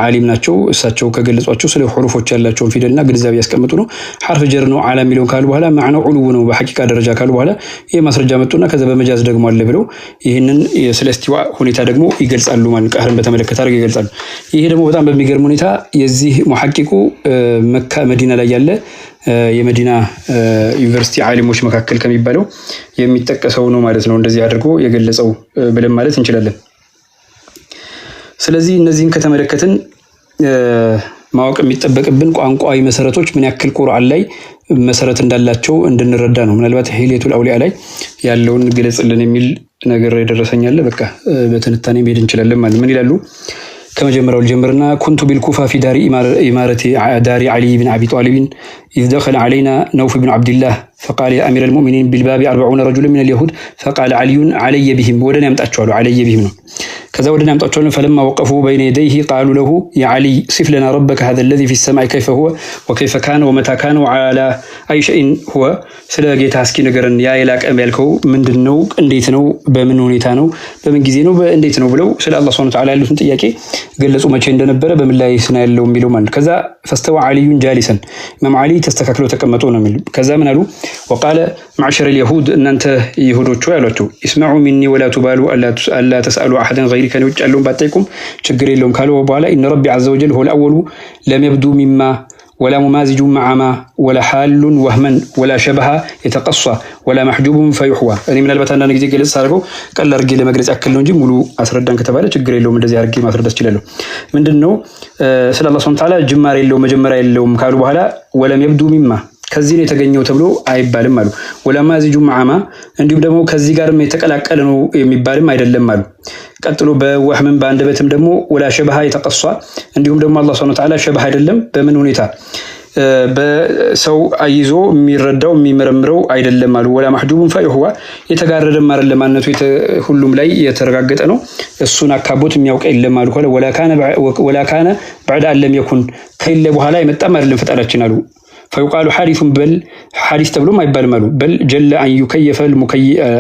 ዓሊም ናቸው። እሳቸው ከገለጿቸው ስለ ሁሩፎች ያላቸውን ፊደልና ግንዛቤ ያስቀምጡ ነው። ሐርፍ ጀር ነው አላ የሚለውን ካሉ በኋላ ማዕናው ዑሉ ነው በሐቂቃ ደረጃ ካሉ በኋላ ይሄ ማስረጃ መጡና ከዛ በመጃዝ ደግሞ አለ ብለው ይህንን ስለ እስቲዋ ሁኔታ ደግሞ ይገልጻሉ ማለት ቀህርን በተመለከተ አድርገው ይገልጻሉ። ይሄ ደግሞ በጣም በሚገርም ሁኔታ የዚህ ሙሐቂቁ መካ መዲና ላይ ያለ የመዲና ዩኒቨርሲቲ ዓሊሞች መካከል ከሚባለው የሚጠቀሰው ነው ማለት ነው። እንደዚህ አድርጎ የገለጸው ብለን ማለት እንችላለን። ስለዚህ እነዚህን ከተመለከትን ማወቅ የሚጠበቅብን ቋንቋዊ መሰረቶች ምን ያክል ቁርአን ላይ መሰረት እንዳላቸው እንድንረዳ ነው። ምናልባት ሂልየቱል አውሊያ ላይ ያለውን ግለጽልን የሚል ነገር የደረሰኛል። በቃ በትንታኔ መሄድ እንችላለን ማለት ምን ይላሉ? ከመጀመሪያው ልጀምርና ኩንቱ ቢልኩፋ ፊ ዳሪ ኢማረቲ ዳሪ ዓሊ ብን አቢ ጣሊብን ኢዝ ደኸለ ዓለይና ነውፍ ብን ዓብድላህ ፈቃለ ያ አሚረል ሙእሚኒን ቢልባቢ 40 ረጁለን ሚነል የሁድ ፈቃለ ዓሊዩን ዓለየ ቢሂም ወደኔ ያምጣቸዋለሁ ዓለየ ቢሂም ነው። ከዛ ወደኔ ያምጣቸዋለሁ ፈለማ ወቀፉ በይነ የደይሂ ቃሉ ለሁ ያ ዓሊ ሲፍ ለና ረበከ ሃዛ አለዚ ፊ ሰማይ ከይፈ ሁወ ወከይፈ ካነ ወመታ ካነ ወዓላ አይ ሸይን ሁወ። ስለ ጌታ እስኪ ንገረን፣ ያ የላቀ ያልከው ምንድን ነው? እንዴት ነው? በምን ሁኔታ ነው? በምን ጊዜ ነው? እንዴት ነው? ብለው ስለ አላህ ሱብሓነሁ ወተዓላ ያሉትን ጥያቄ ገለጹ። መቼ እንደነበረ በምን ላይ ስና ያለው የሚለው ማለት ከዛ ፈስተዋ ዓሊዩን ጃሊሰን ኢማም ዓሊ ተስተካክለው ተቀመጡ ነው የሚል። ከዛ ምን አሉ? ወቃለ ማዕሸረል የሁድ እናንተ ይሁዶች ያሏቸው ኢስማዑ ሚኒ ወላ ቱባሉ አላ ተስአሉ አሐደን ገይሪ ከኔ ውጭ ያለውን ባጠይቁም ችግር የለውም ካሉ በኋላ ኢነ ረቢ ዐዘ ወጀል ሁወል አወሉ ለም የብዱ ሚማ ወላ ሙማዚጁ መዓማ ወላ ሐሉን ወህመን ወላ ሸበሃ የተቀሷ ወላ መሕጁቡን ፈዩሕዋ። እኔ ምናልባት አንዳንድ ጊዜ ገለጽ አድርገው ቀላል አድርጌ ለመግለጽ ያክል ነው እንጂ ሙሉ አስረዳን ከተባለ ችግር የለውም። እንደዚህ አድርጌ ማስረዳት እችላለሁ። ምንድነው ስለ አላህ ሱብሓነሁ ወተዓላ ጅማሬ የለውም መጀመሪያ የለውም ካሉ በኋላ ወለም የብዱ ሚማ ከዚህ ነው የተገኘው ተብሎ አይባልም አሉ። ወላ ማዚጁ መዓማ እንዲሁም ደግሞ ከዚህ ጋርም የተቀላቀለ ነው የሚባልም አይደለም አሉ። ቀጥሎ በወህምም በአንደበትም ደግሞ ወላ ሸበሃ የተቀሷ እንዲሁም ደግሞ አላህ ሱብሓነሁ ወተዓላ ሸበሃ አይደለም በምን ሁኔታ በሰው አይዞ የሚረዳው የሚመረምረው አይደለም አሉ። ወላ መሕጁቡን ፈይሁዋ የተጋረደም አይደለም ማንነቱ ሁሉም ላይ የተረጋገጠ ነው። እሱን አካቦት የሚያውቅ የለም አሉ። ወላ ካነ በዕደ አለም የኩን ከሌለ በኋላ የመጣም አይደለም ፈጣሪያችን አሉ። فيقال حادث بل حادث تبلو ما يبال مالو بل جل أن يكيف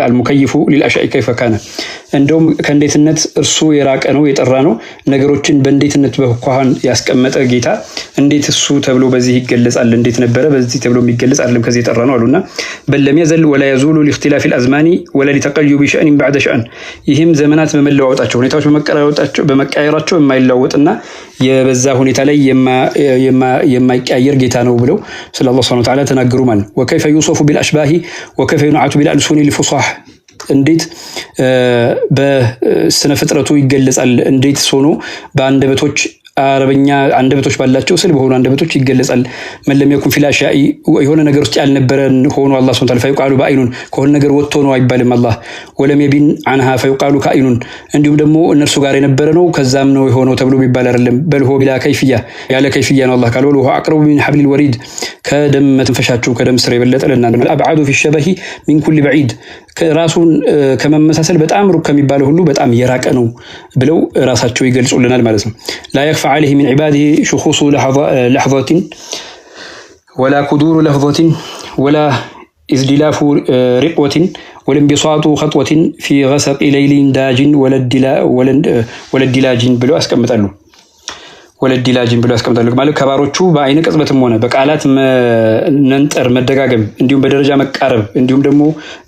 المكيف للأشياء كيف كان عندهم كنديت النت እርሱ የራቀ ነው የጠራ ነው ነገሮችን በእንዴትነት በኳን ያስቀመጠ ጌታ እንዴት እሱ ተብሎ በዚህ ይገለጻል እንዴት ነበረ በዚህ ተብሎ የሚገለጽ አይደለም ከዚህ የጠራ ነው አሉና بل لم يزل ولا يزول لاختلاف الازمان ولا لتقيب شأن بعد شأن ይህም ዘመናት በመለዋወጣቸው ሁኔታዎች በመቀያየራቸው የማይለወጥና የበዛ ሁኔታ ላይ የማይቀያየር ጌታ ነው ብለው ስለ አላህ Subhanahu Wa Ta'ala ተናገሩ ማለት وكيف يوصف بالاشباه وكيف ينعت بالالسن الفصاح እንዴት በስነ ፍጥረቱ ይገለጻል እንዴት ሆኖ በአንደበቶች አረበኛ አንደበቶች ባላቸው ስል በሆኑ አንደበቶች ይገለጻል መለም يكن في الاشياء የሆነ ነገር ውስጥ ያልነበረን ሆኖ አላህ Subhanahu Wa Ta'ala فيقال بائن ከሆነ ነገር ወጥቶ ነው አይባልም አላህ ወለም يبين عنها فيقال كائن እንዲሁም ደግሞ እነርሱ ጋር የነበረ ነው ከዛም ነው የሆነው ተብሎ ቢባል አይደለም بل هو بلا كيفيه ያለ كيفيه ነው አላህ ካለው هو اقرب من حبل الوريد ከደም መተንፈሻቸው ከደም ስር የበለጠ ለናንተ الابعاد في الشبه من كل بعيد ራሱን ከመመሳሰል በጣም ሩቅ ከሚባለው ሁሉ በጣም የራቀ ነው ብለው ራሳቸው ይገልጹልናል ማለት ነው لا يخفى عليه من عباده شخوص لحظات ولا قدور لحظة ولا ازدلاف رقوة ولا انبساط خطوة في غسق ليل داج ولا الدلاج بلو اسكمتالو ወለዲላጅን ብለው ያስቀምጣሉ ማለት ከባሮቹ በአይነ ቅጽበትም ሆነ በቃላት መንጠር መደጋገም እንዲሁም በደረጃ መቃረብ እንዲሁም ደግሞ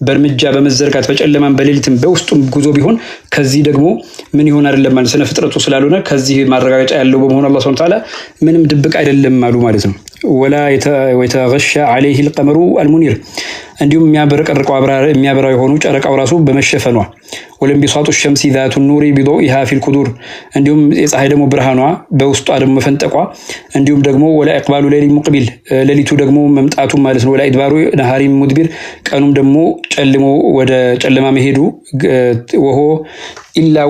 በእርምጃ በመዘርጋት በጨለማን በሌሊትም በውስጡም ጉዞ ቢሆን ከዚህ ደግሞ ምን ይሆን አይደለም ማለት ስነ ፍጥረቱ ስላልሆነ ከዚህ ማረጋገጫ ያለው በመሆኑ አላህ Subhanahu Wa Ta'ala ምንም ድብቅ አይደለም አሉ ማለት ነው ولا يتغشى عليه القمر المنير እንዲሁም የሚያበራው የሆኑ ጨረቃው ራሱ በመሸፈኗ ወለም ቢሳጡ الشمس ذات النور بضوئها في القدور እንዲሁም የፀሐይ ደግሞ ብርሃኗ በውስጧ ደግሞ መፈንጠቋ እንዲሁም ደግሞ ولا اقبال ليل مقبل ሌሊቱ ደግሞ መምጣቱ ማለት ነው ولا ادبار نهار مدبر ቀኑም ደግሞ ጨልሞ ወደ ጨለማ መሄዱ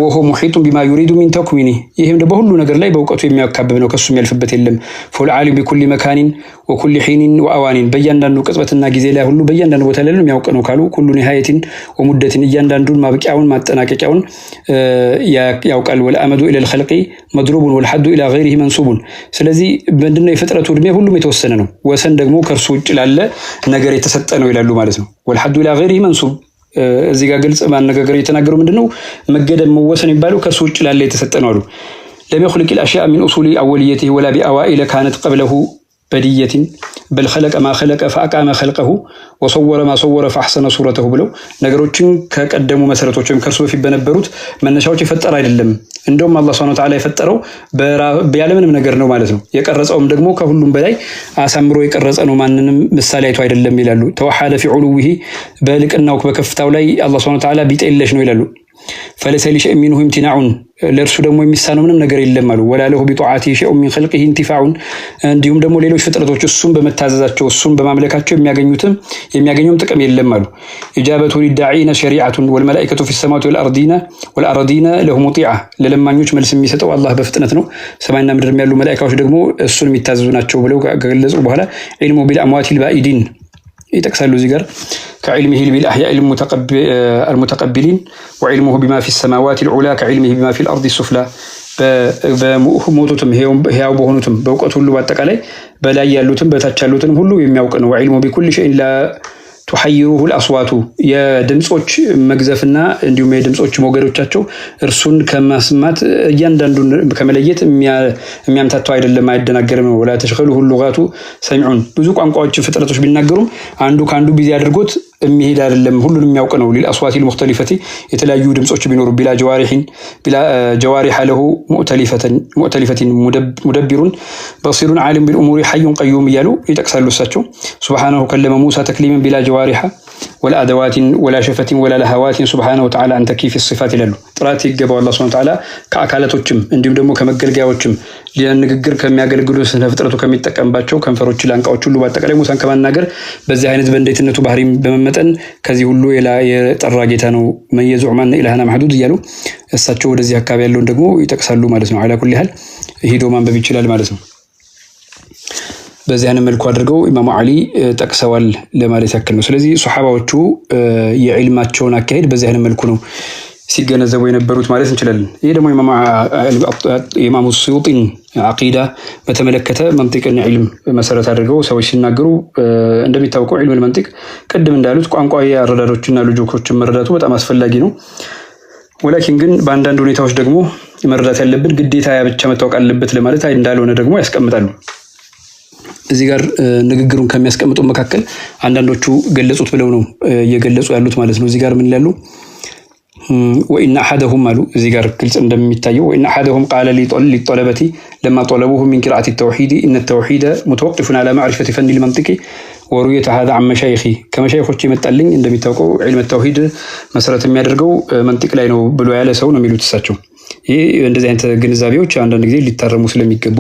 وهو محيط بما يريد من تكوينه ይሄም ደግሞ ሁሉ ነገር ላይ በእውቀቱ የሚያካብብ ነው ከሱ የሚያልፍበት የለም فالعالم بكل مكان وكل حين واوان በእያንዳንዱ ቅጽበትና ጊዜ ላይ ሁሉ በእያንዳንዱ ቦታ ላይ የሚያውቅ ነው ካሉ كل نهايه ومدة እያንዳንዱን ማብቂያውን ማጠናቀቂያውን ያውቃል والامد الى الخلق مضروب والحد الى غيره منسوب ስለዚህ ምንድነው የፍጥረቱ እድሜ ሁሉም የተወሰነ ነው ወሰን ደግሞ ከርሱ ውጭ ላለ ነገር የተሰጠ ነው ይላሉ ማለት ነው والحد الى غيره منسوب እዚህ ጋር ግልጽ ማነጋገር የተናገሩ ምንድነው መገደም መወሰን ይባሉ ከሱ ውጭ ላለ የተሰጠ ነው አሉ لم يخلق الاشياء من اصول اوليته ولا باوائل كانت قبله بدية بل خلق ما خلق فاقام خلقه وصور ما صور فاحسن صورته ብለው ነገሮችን ከቀደሙ መሰረቶችም ከርሱ በፊት በነበሩት መነሻዎች የፈጠረ አይደለም እንደውም አላህ Subhanahu Wa Ta'ala የፈጠረው በያለምንም ነገር ነው ማለት ነው የቀረጸውም ደግሞ ከሁሉም በላይ አሳምሮ የቀረጸ ነው ማንንም ምሳሌ አይቶ አይደለም ይላሉ ተወሐደ في علوه በልቅናው በከፍታው ላይ አላህ Subhanahu Wa Ta'ala ቢጤለሽ ነው ይላሉ فليس لشيء منه امتناع ለርሱ ደግሞ የሚሳነው ምንም ነገር የለም አሉ ولا له بطاعته شيء من خلقه انتفاع እንዲሁም ደግሞ ሌሎች ፍጥረቶች እሱን በመታዘዛቸው እሱን በማምለካቸው የሚያገኙም ጥቅም የለም አሉ اجابته للداعين شريعه والملائكه في السماوات والارضين له مطيعه ለለማኞች መልስ የሚሰጠው አላህ በፍጥነት ነው ሰማይና ምድር ያሉ መላእክቶች ደግሞ እሱን የሚታዘዙ ናቸው ብለው ገለጹ በኋላ علم بالاموات البائدين يتكسلوا زيغر كعلمه بالأحياء المتقبلين وعلمه بما في السماوات العلى كعلمه بما في الأرض السفلى በሞቱትም ህያው በሆኑትም በእውቀት ሁሉ በአጠቃላይ በላይ ያሉትም በታች ያሉትም ሁሉ የሚያውቅ ነው وعلمه بكل شيء لا تحيره الأصوات የድምጾች መግዘፍና እንዲሁም የድምጾች ሞገዶቻቸው እርሱን ከማስማት እያንዳንዱን ከመለየት የሚያምታተው አይደለም አይደናገርም ነው ولا تشغله اللغات سمعون ብዙ ቋንቋዎች ፍጥረቶች ቢናገሩም አንዱ ካንዱ ቢዚ አድርጎት የሚሄድ አይደለም ሁሉንም የሚያውቅ ነው للأصوات المختلفة የተለያዩ ድምጾች ቢኖሩ بلا جوارح له مؤتلفة مدبر بصير عالم بالأمور حي قيوم እያሉ ይጠቅሳሉ እሳቸው سبحانه كلم موسى تكليما بلا جوارح ولا أدوات ولا شفة ولا لهوات سبحانه وتعالى عن تكييف الصفات ይላሉ ጥራት ይገባው አላህ Subhanahu Wa Ta'ala ከአካላቶችም እንዲሁም ደግሞ ከመገልገያዎችም ለንግግር ከሚያገለግሉ ስነ ፍጥረቱ ከሚጠቀምባቸው ከንፈሮች ላንቃዎች ሁሉ በአጠቃላይ ሙሳን ከማናገር በዚህ አይነት በእንዴትነቱ ባህሪ በመመጠን ከዚህ ሁሉ የጠራ ጌታ ነው መየዙማን ኢላሃና ማህዱድ እያሉ እሳቸው ወደዚህ አካባቢ ያለውን ደግሞ ይጠቅሳሉ ማለት ነው አላ ኩሊ ሐል ሄዶ ማንበብ ይችላል ማለት ነው በዚህ አይነት መልኩ አድርገው ኢማሙ አሊ ጠቅሰዋል ለማለት ያክል ነው ስለዚህ ሱሐባዎቹ የዒልማቸውን አካሄድ በዚህ አይነት መልኩ ነው ሲገነዘቡ የነበሩት ማለት እንችላለን። ይሄ ደግሞ ኢማሙ ስዩጢን አቂዳ በተመለከተ መንጢቅን ዒልም መሰረት አድርገው ሰዎች ሲናገሩ እንደሚታወቀው ዒልም መንጢቅ ቅድም እንዳሉት ቋንቋዊ አረዳዶችና ሎጂኮችን መረዳቱ በጣም አስፈላጊ ነው። ወላኪን ግን በአንዳንድ ሁኔታዎች ደግሞ መረዳት ያለብን ግዴታ ያ ብቻ መታወቅ አለበት ለማለት እንዳልሆነ ደግሞ ያስቀምጣሉ። እዚህ ጋር ንግግሩን ከሚያስቀምጡ መካከል አንዳንዶቹ ገለጹት ብለው ነው እየገለጹ ያሉት ማለት ነው። እዚህ ጋር ምን ይላሉ? ወኢነ አሐደሁም አሉ እዚህ ጋር ግልጽ እንደሚታየው ወኢነ አሐደሁም ቃለ ሊጠለበቲ ለማ ጠለቡሁ ሚን ቂራአት ተውሂድ ኢነ ተውሂድ ሙተወቅፉን ዐላ ማዕሪፈቲ ፈኒ ልመንጢቂ ወሩየተ ሀዛ አን መሻይኺ ከመሻይኾች የመጣልኝ እንደሚታወቀው ዒልም ተውሂድ መሰረት የሚያደርገው መንጢቅ ላይ ነው ብሎ ያለ ሰው ነው የሚሉት እሳቸው። ይህ እንደዚህ አይነት ግንዛቤዎች አንዳንድ ጊዜ ሊታረሙ ስለሚገቡ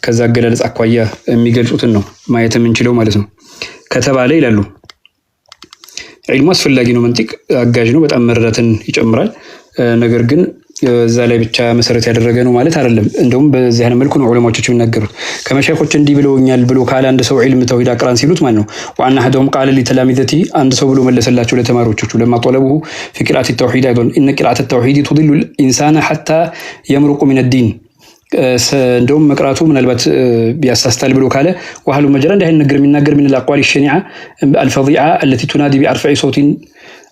ከዛ አገላለጽ አኳያ የሚገልጹትን ነው ማየት የምንችለው ማለት ነው። ከተባለ ይላሉ ዒልሙ አስፈላጊ ነው፣ መንጢቅ አጋዥ ነው፣ በጣም መረዳትን ይጨምራል። ነገር ግን እዛ ላይ ብቻ መሰረት ያደረገ ነው ማለት አይደለም። እንደውም በዚህ አይነት መልኩ ነው ዑለማዎች የሚናገሩት። ከመሻይኾች እንዲህ ብለውኛል ብሎ ካለ አንድ ሰው ዒልም ተውሂድ አቅራን ሲሉት ማለት ነው ወአን አሐደሁም ቃለ ሊተላሚዘቲ አንድ ሰው ብሎ መለሰላቸው ለተማሪዎቹ ለማ ጠለቡሁ ፊ ቂራአት ተውሂድ አይዶን ኢነ ቂራአት ተውሂድ ቱዲሉ ኢንሳነ ሐታ የምሩቁ ሚን ዲን እንደውም መቅራቱ ምናልባት ቢያሳስታል ብሎ ካለ ወሀሉ መጀራ እንዲህ አይነት ነገር የሚናገር ምን አልአቋል الشنيعه الفظيعه التي تنادي بأرفع صوت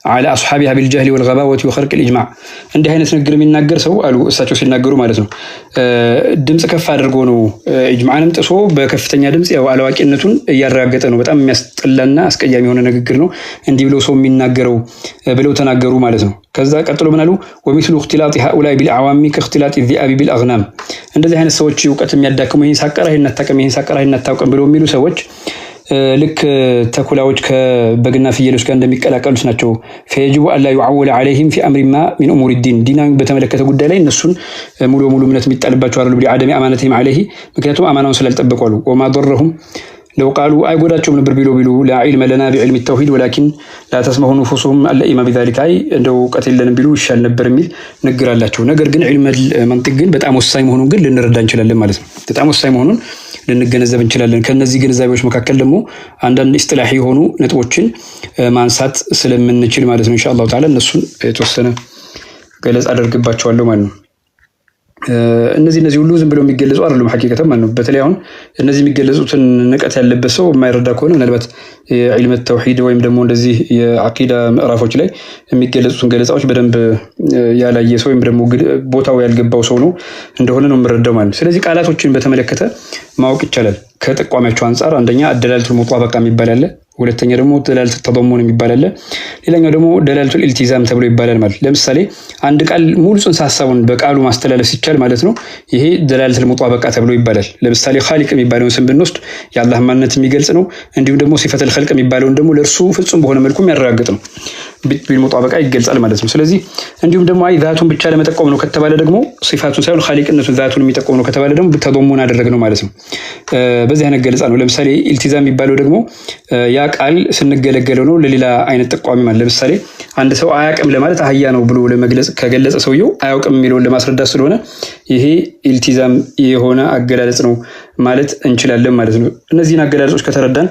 على أصحابها بالجهل والغباوة وخرق الإجماع እንዲህ አይነት ነገር የሚናገር ሰው አሉ እሳቸው ሲናገሩ ማለት ነው ድምጽ ከፍ አድርጎ ነው ኢጅማዕንም ጥሶ በከፍተኛ ድምጽ ያው አላዋቂነቱን እያረጋገጠ ነው። በጣም የሚያስጠላና አስቀያሚ የሆነ ንግግር ነው እንዲህ ብለው ሰው የሚናገረው ብለው ተናገሩ ማለት ነው። ከዛ ቀጥሎ ምን አሉ? ወሚስሉ اختلاط هؤلاء بالعوام كاختلاط الذئاب بالاغنام እንደዚህ አይነት ሰዎች ዕውቀት የሚያዳክሙ ይሄን ሳቀራ ይሄን አታውቅም ይሄን ሳቀራ ይሄን አታውቅም ብለው የሚሉ ሰዎች ልክ ተኩላዎች ከበግና ፍየሎች ጋር እንደሚቀላቀሉት ናቸው። ፈየጅቡ አላ يعول عليهم في امر ما من امور الدين ዲናዊ በተመለከተ ጉዳይ ላይ እነሱን ሙሉ ሙሉ እምነት የሚጣልባቸው አይደሉ ቢአደም አማነተህም عليه ምክንያቱም አማናውን ስላልጠበቁ አሉ። وما ضرهم لو قالوا አይጎዳቸውም ነበር ቢሉ لا علم لنا بعلم التوحيد ولكن لا تسمعوا نفوسهم اللئيم بذلك እንደው ዕውቀት የለንም ቢሉ ይሻል ነበር የሚል ንግር አላቸው። ነገር ግን ዒልም መንጢቅ ግን በጣም ወሳኝ መሆኑን ግን ልንረዳ እንችላለን ማለት ነው። በጣም ወሳኝ መሆኑን ልንገነዘብ እንችላለን። ከነዚህ ግንዛቤዎች መካከል ደግሞ አንዳንድ ኢስጢላሂ የሆኑ ነጥቦችን ማንሳት ስለምንችል ማለት ነው ኢንሻአላህ ተዓላ እነሱን የተወሰነ ገለጽ አደርግባቸዋለሁ ማለት ነው። እነዚህ ሁሉ ዝም ብለው የሚገለጹ አይደሉም ሐቂቀተን ማለት ነው። በተለይ አሁን እነዚህ የሚገለጹትን ንቀት ያለበት ሰው የማይረዳ ከሆነ ምናልባት ዒልም ተውሂድ ወይም ደግሞ እንደዚህ የአቂዳ ምዕራፎች ላይ የሚገለጹትን ገለጻዎች በደንብ ያላየ ሰው ወይም ደግሞ ቦታው ያልገባው ሰው ነው እንደሆነ ነው የምረዳው ማለት ነው። ስለዚህ ቃላቶችን በተመለከተ ማወቅ ይቻላል ከጠቋሚያቸው አንፃር። አንደኛ ደላልቱል ሙጣበቃ የሚባል አለ፣ ሁለተኛ ደግሞ ደላልቱ ተضمن የሚባል አለ፣ ሌላኛው ደግሞ ደላልቱ ኢልቲዛም ተብሎ ይባላል ማለት። ለምሳሌ አንድ ቃል ሙሉ ጽንሰ ሐሳቡን በቃሉ ማስተላለፍ ሲቻል ማለት ነው ይሄ ደላልቱ ሙጣበቃ ተብሎ ይባላል። ለምሳሌ ኻሊቅ የሚባለውን ስም ብንወስድ የአላህ ማንነት የሚገልጽ ነው። እንዲሁም ደግሞ ሲፈተል ኸልቅ የሚባለውን ደግሞ ለእርሱ ፍጹም በሆነ መልኩ የሚያረጋግጥ ነው ቢልሙጣበቃ ይገልጻል ማለት ነው። ስለዚህ እንዲሁም ደግሞ አይ ዛቱን ብቻ ለመጠቆም ነው ከተባለ ደግሞ ሲፋቱን ሳይሆን ኻሊቅነቱን ዛቱን የሚጠቆም ነው ከተባለ ደግሞ ተضمن አደረግ ነው ማለት ነው። በዚህ አይነት ገለጻ ነው። ለምሳሌ ኢልቲዛም የሚባለው ደግሞ ያ ቃል ስንገለገለው ነው ለሌላ አይነት ጠቋሚ ማለት። ለምሳሌ አንድ ሰው አያውቅም ለማለት አህያ ነው ብሎ ለመግለጽ ከገለጸ ሰውየው አያውቅም የሚለውን ለማስረዳት ስለሆነ ይሄ ኢልቲዛም የሆነ አገላለጽ ነው ማለት እንችላለን ማለት ነው። እነዚህን አገላለጾች ከተረዳን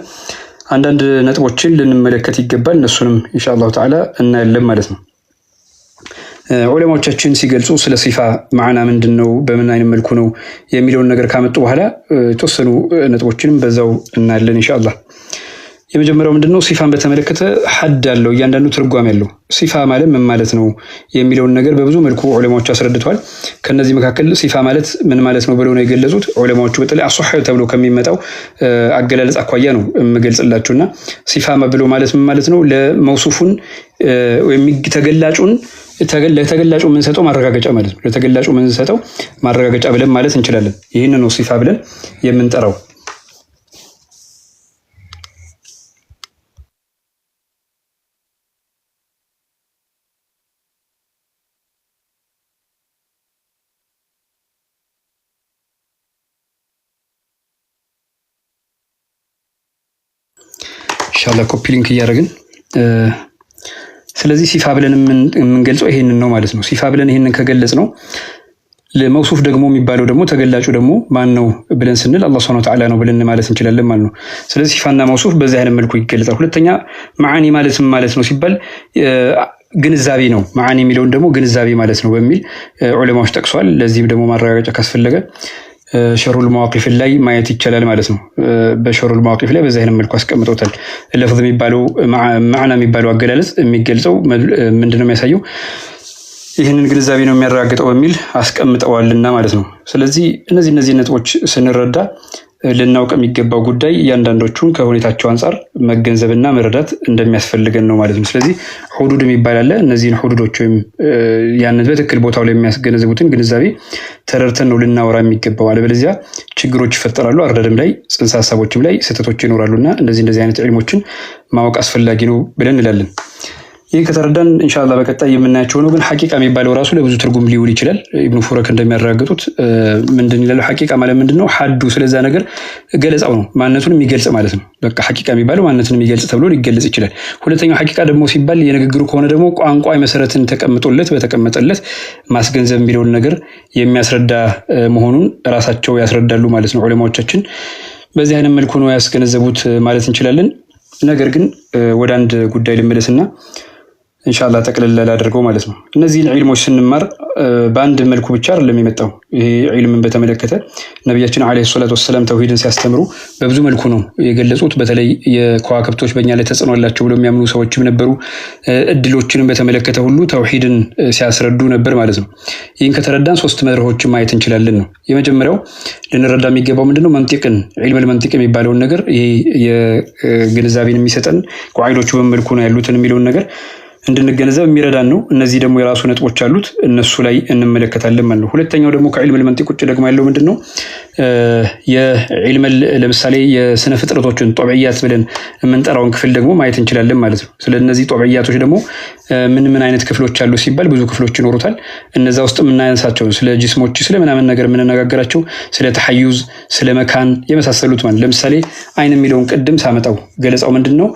አንዳንድ ነጥቦችን ልንመለከት ይገባል። እነሱንም ኢንሻአላህ ተዓላ እናያለን ማለት ነው። ዑለማዎቻችን ሲገልጹ ስለ ሲፋ ማዕና ምንድነው በምን አይነት መልኩ ነው የሚለውን ነገር ካመጡ በኋላ የተወሰኑ ነጥቦችንም በዛው እናያለን ኢንሻአላህ። የመጀመሪያው ምንድነው? ሲፋን በተመለከተ ሐድ አለው፣ እያንዳንዱ ትርጓሜ ያለው። ሲፋ ማለት ምን ማለት ነው የሚለውን ነገር በብዙ መልኩ ዑለማዎች አስረድተዋል። ከነዚህ መካከል ሲፋ ማለት ምን ማለት ነው ብለው ነው የገለጹት ዑለማዎቹ። በተለይ አሷህ ተብሎ ከሚመጣው አገላለጽ አኳያ ነው የምገልጽላችሁና ሲፋ ብሎ ማለት ምን ማለት ነው? ለመውሱፉን ወይም ተገላጩን ለተገላጩ የምንሰጠው ማረጋገጫ ማለት ነው። ለተገላጩ የምንሰጠው ማረጋገጫ ብለን ማለት እንችላለን። ይህን ነው ሲፋ ብለን የምንጠራው። ኢንሻአላህ ኮፒ ሊንክ እያደረግን ስለዚህ ሲፋ ብለን የምንገልጸው ይሄንን ነው ማለት ነው። ሲፋ ብለን ይሄንን ከገለጽ ነው ለመውሱፍ ደግሞ የሚባለው ደግሞ ተገላጩ ደግሞ ማን ነው ብለን ስንል አላህ Subhanahu Wa Ta'ala ነው ብለን ማለት እንችላለን ማለት ነው። ስለዚህ ሲፋና መውሱፍ በዚህ አይነት መልኩ ይገለጻል። ሁለተኛ ማዓኒ ማለት ምን ማለት ነው ሲባል ግንዛቤ ነው። ማዓኒ የሚለውን ደግሞ ግንዛቤ ማለት ነው በሚል ዑለማዎች ጠቅሷል። ለዚህም ደግሞ ማረጋገጫ ካስፈለገ ሸሩል መዋቂፍ ላይ ማየት ይቻላል ማለት ነው። በሸሩል መዋቂፍ ላይ በዚህ አይነት መልኩ አስቀምጠውታል። ለፍዝ የሚባለው ማዕና የሚባለው አገላለጽ የሚገልጸው ምንድነው የሚያሳየው ይህንን ግንዛቤ ነው የሚያረጋግጠው በሚል አስቀምጠዋልና ማለት ነው። ስለዚህ እነዚህ ነጥቦች ስንረዳ ልናውቅ የሚገባው ጉዳይ እያንዳንዶቹን ከሁኔታቸው አንጻር መገንዘብና መረዳት እንደሚያስፈልገን ነው ማለት ነው። ስለዚህ ሁዱድ የሚባል አለ። እነዚህን ሁዱዶች ወይም ያንን በትክክል ቦታው ላይ የሚያስገነዝቡትን ግንዛቤ ተረድተን ነው ልናወራ የሚገባው። አለበለዚያ ችግሮች ይፈጠራሉ። አረዳድም ላይ ጽንሰ ሀሳቦችም ላይ ስህተቶች ይኖራሉና እንደዚህ አይነት ዒልሞችን ማወቅ አስፈላጊ ነው ብለን እንላለን። ይህ ከተረዳን ኢንሻአላህ በቀጣይ የምናያቸው ነው። ግን ሐቂቃ የሚባለው ራሱ ለብዙ ትርጉም ሊውል ይችላል። ኢብኑ ፉረክ እንደሚያረጋግጡት ምንድን ይላሉ? ሐቂቃ ማለት ምንድነው? ሐዱ ስለዛ ነገር ገለጻው ነው፣ ማንነቱን የሚገልጽ ማለት ነው። በቃ ሐቂቃ የሚባለው ማንነቱን የሚገልጽ ተብሎ ሊገለጽ ይችላል። ሁለተኛው ሐቂቃ ደግሞ ሲባል የንግግሩ ከሆነ ደግሞ ቋንቋ መሰረትን ተቀምጦለት በተቀመጠለት ማስገንዘብ የሚለውን ነገር የሚያስረዳ መሆኑን ራሳቸው ያስረዳሉ ማለት ነው። ዑለማዎቻችን በዚህ አይነት መልኩ ነው ያስገነዘቡት ማለት እንችላለን። ነገር ግን ወደ አንድ ጉዳይ ልመለስና ኢንሻአላህ ጠቅልል ላድርገው ማለት ነው። እነዚህን ዒልሞች ስንማር በአንድ መልኩ ብቻ አይደለም የመጣው። ይሄ ዒልምን በተመለከተ ነብያችን አለይሂ ሰላቱ ወሰለም ተውሂድን ሲያስተምሩ በብዙ መልኩ ነው የገለጹት። በተለይ የከዋክብቶች በእኛ ላይ ተጽዕኖ አላቸው ብለው የሚያምኑ ሰዎችም ነበሩ። እድሎችንም በተመለከተ ሁሉ ተውሂድን ሲያስረዱ ነበር ማለት ነው። ይህን ከተረዳን ሶስት መርሆችን ማየት እንችላለን ነው። የመጀመሪያው ልንረዳ የሚገባው ምንድነው? መንጢቅን ዒልመል መንጢቅ የሚባለውን ነገር ይሄ የግንዛቤን የሚሰጠን ቋዒዶቹ በመልኩ ነው ያሉትን የሚለውን ነገር እንድንገነዘብ የሚረዳን ነው። እነዚህ ደግሞ የራሱ ነጥቦች አሉት፣ እነሱ ላይ እንመለከታለን ማለት ነው። ሁለተኛው ደግሞ ከዒልመል መንጢቅ ውጭ ደግሞ ያለው ምንድነው? የዒልመል ለምሳሌ የስነ ፍጥረቶችን ጦብዕያት ብለን የምንጠራውን ክፍል ደግሞ ማየት እንችላለን ማለት ነው። ስለነዚህ ጦብዕያቶች ደግሞ ምን አይነት ክፍሎች አሉ ሲባል ብዙ ክፍሎች ይኖሩታል። እነዛ ውስጥ የምናነሳቸው ስለ ጅስሞች ስለ ምናምን ነገር የምንነጋገራቸው ስለ ተሐዩዝ፣ ስለ መካን የመሳሰሉት ማለት ለምሳሌ አይን የሚለውን ቅድም ሳመጣው ገለጻው ምንድነው?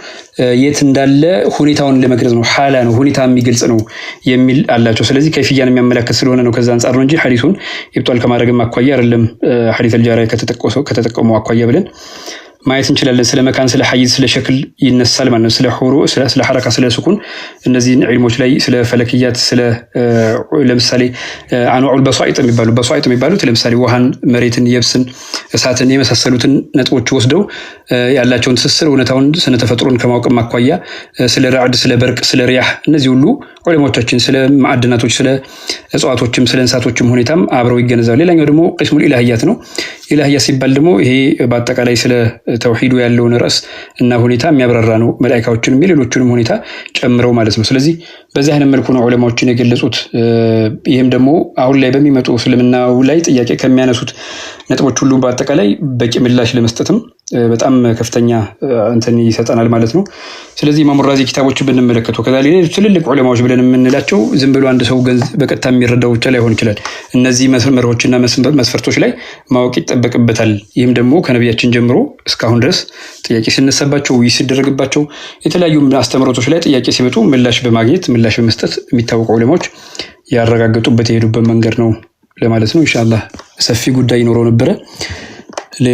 የት እንዳለ ሁኔታውን ለመግለጽ ነው። ሐላ ነው፣ ሁኔታ የሚገልጽ ነው የሚል አላቸው። ስለዚህ ከይፍያን የሚያመላክት ስለሆነ ነው ከዛ አንፃር ነው እንጂ ሐዲሱን ይብጣል ከማድረግም አኳያ አይደለም። ሐዲስ አልጃሪያ ከተጠቀሙ አኳያ ብለን ማየት እንችላለን። ስለ መካን፣ ስለ ሐይዝ፣ ስለ ሸክል ይነሳል ማለት ነው። ስለ ሁሩ፣ ስለ ሐረካ፣ ስለ ሱኩን እነዚህን ዒልሞች ላይ ስለ ፈለክያት፣ ስለ ለምሳሌ አንዋዑል በሷኢጥ የሚባሉት ለምሳሌ ውሃን፣ መሬትን፣ የብስን፣ እሳትን የመሳሰሉትን ነጥቦች ወስደው ያላቸውን ትስስር እውነታውን ስነ ተፈጥሮን ከማወቅም አኳያ ስለ ረዕድ፣ ስለ በርቅ፣ ስለ ሪያህ እነዚህ ሁሉ ዑለማዎቻችን ስለ ማዕድናቶች፣ ስለ እጽዋቶችም ስለ እንስሳቶችም ሁኔታም አብረው ይገነዛሉ። ሌላኛው ደግሞ ቅስሙል ኢላህያት ነው። ኢላህያ ሲባል ደግሞ ይሄ በአጠቃላይ ስለ ተውሂዱ ያለውን ርዕስ እና ሁኔታ የሚያብራራ ነው። መላኢካዎችንም የሌሎቹንም ሁኔታ ጨምረው ማለት ነው። ስለዚህ በዚህ አይነት መልኩ ነው ዑለማዎችን የገለጹት። ይህም ደግሞ አሁን ላይ በሚመጡ እስልምናው ላይ ጥያቄ ከሚያነሱት ነጥቦች ሁሉ በአጠቃላይ በቂ ምላሽ ለመስጠትም በጣም ከፍተኛ እንትን ይሰጠናል ማለት ነው። ስለዚህ ኢማሙ ራዚ ኪታቦችን ብንመለከተው ከዛ ላይ ትልልቅ ዑለማዎች ብለን የምንላቸው ዝም ብሎ አንድ ሰው በቀጥታ የሚረዳው ብቻ ላይሆን ይችላል። እነዚህ መስመሮችና መስፈርቶች ላይ ማወቅ ይጠበቅበታል። ይህም ደግሞ ከነቢያችን ጀምሮ እስካሁን ድረስ ጥያቄ ሲነሳባቸው ውይይት ሲደረግባቸው የተለያዩ አስተምህሮቶች ላይ ጥያቄ ሲመጡ ምላሽ በማግኘት ምላሽ በመስጠት የሚታወቁ ዑለማዎች ያረጋገጡበት የሄዱበት መንገድ ነው ለማለት ነው። ኢንሻአላህ ሰፊ ጉዳይ ይኖረው ነበረ።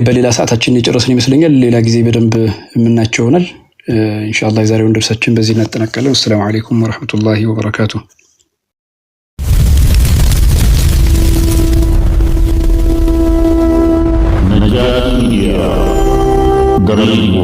በሌላ ሰዓታችን የጨረስን ይመስለኛል። ሌላ ጊዜ በደንብ የምናያቸው ይሆናል። ኢንሻአላህ የዛሬውን ደርሳችን በዚህ እናጠናቀቃለን። ወሰላሙ አለይኩም ወራህመቱላሂ ወበረካቱሁ። نجاة ميديا قريب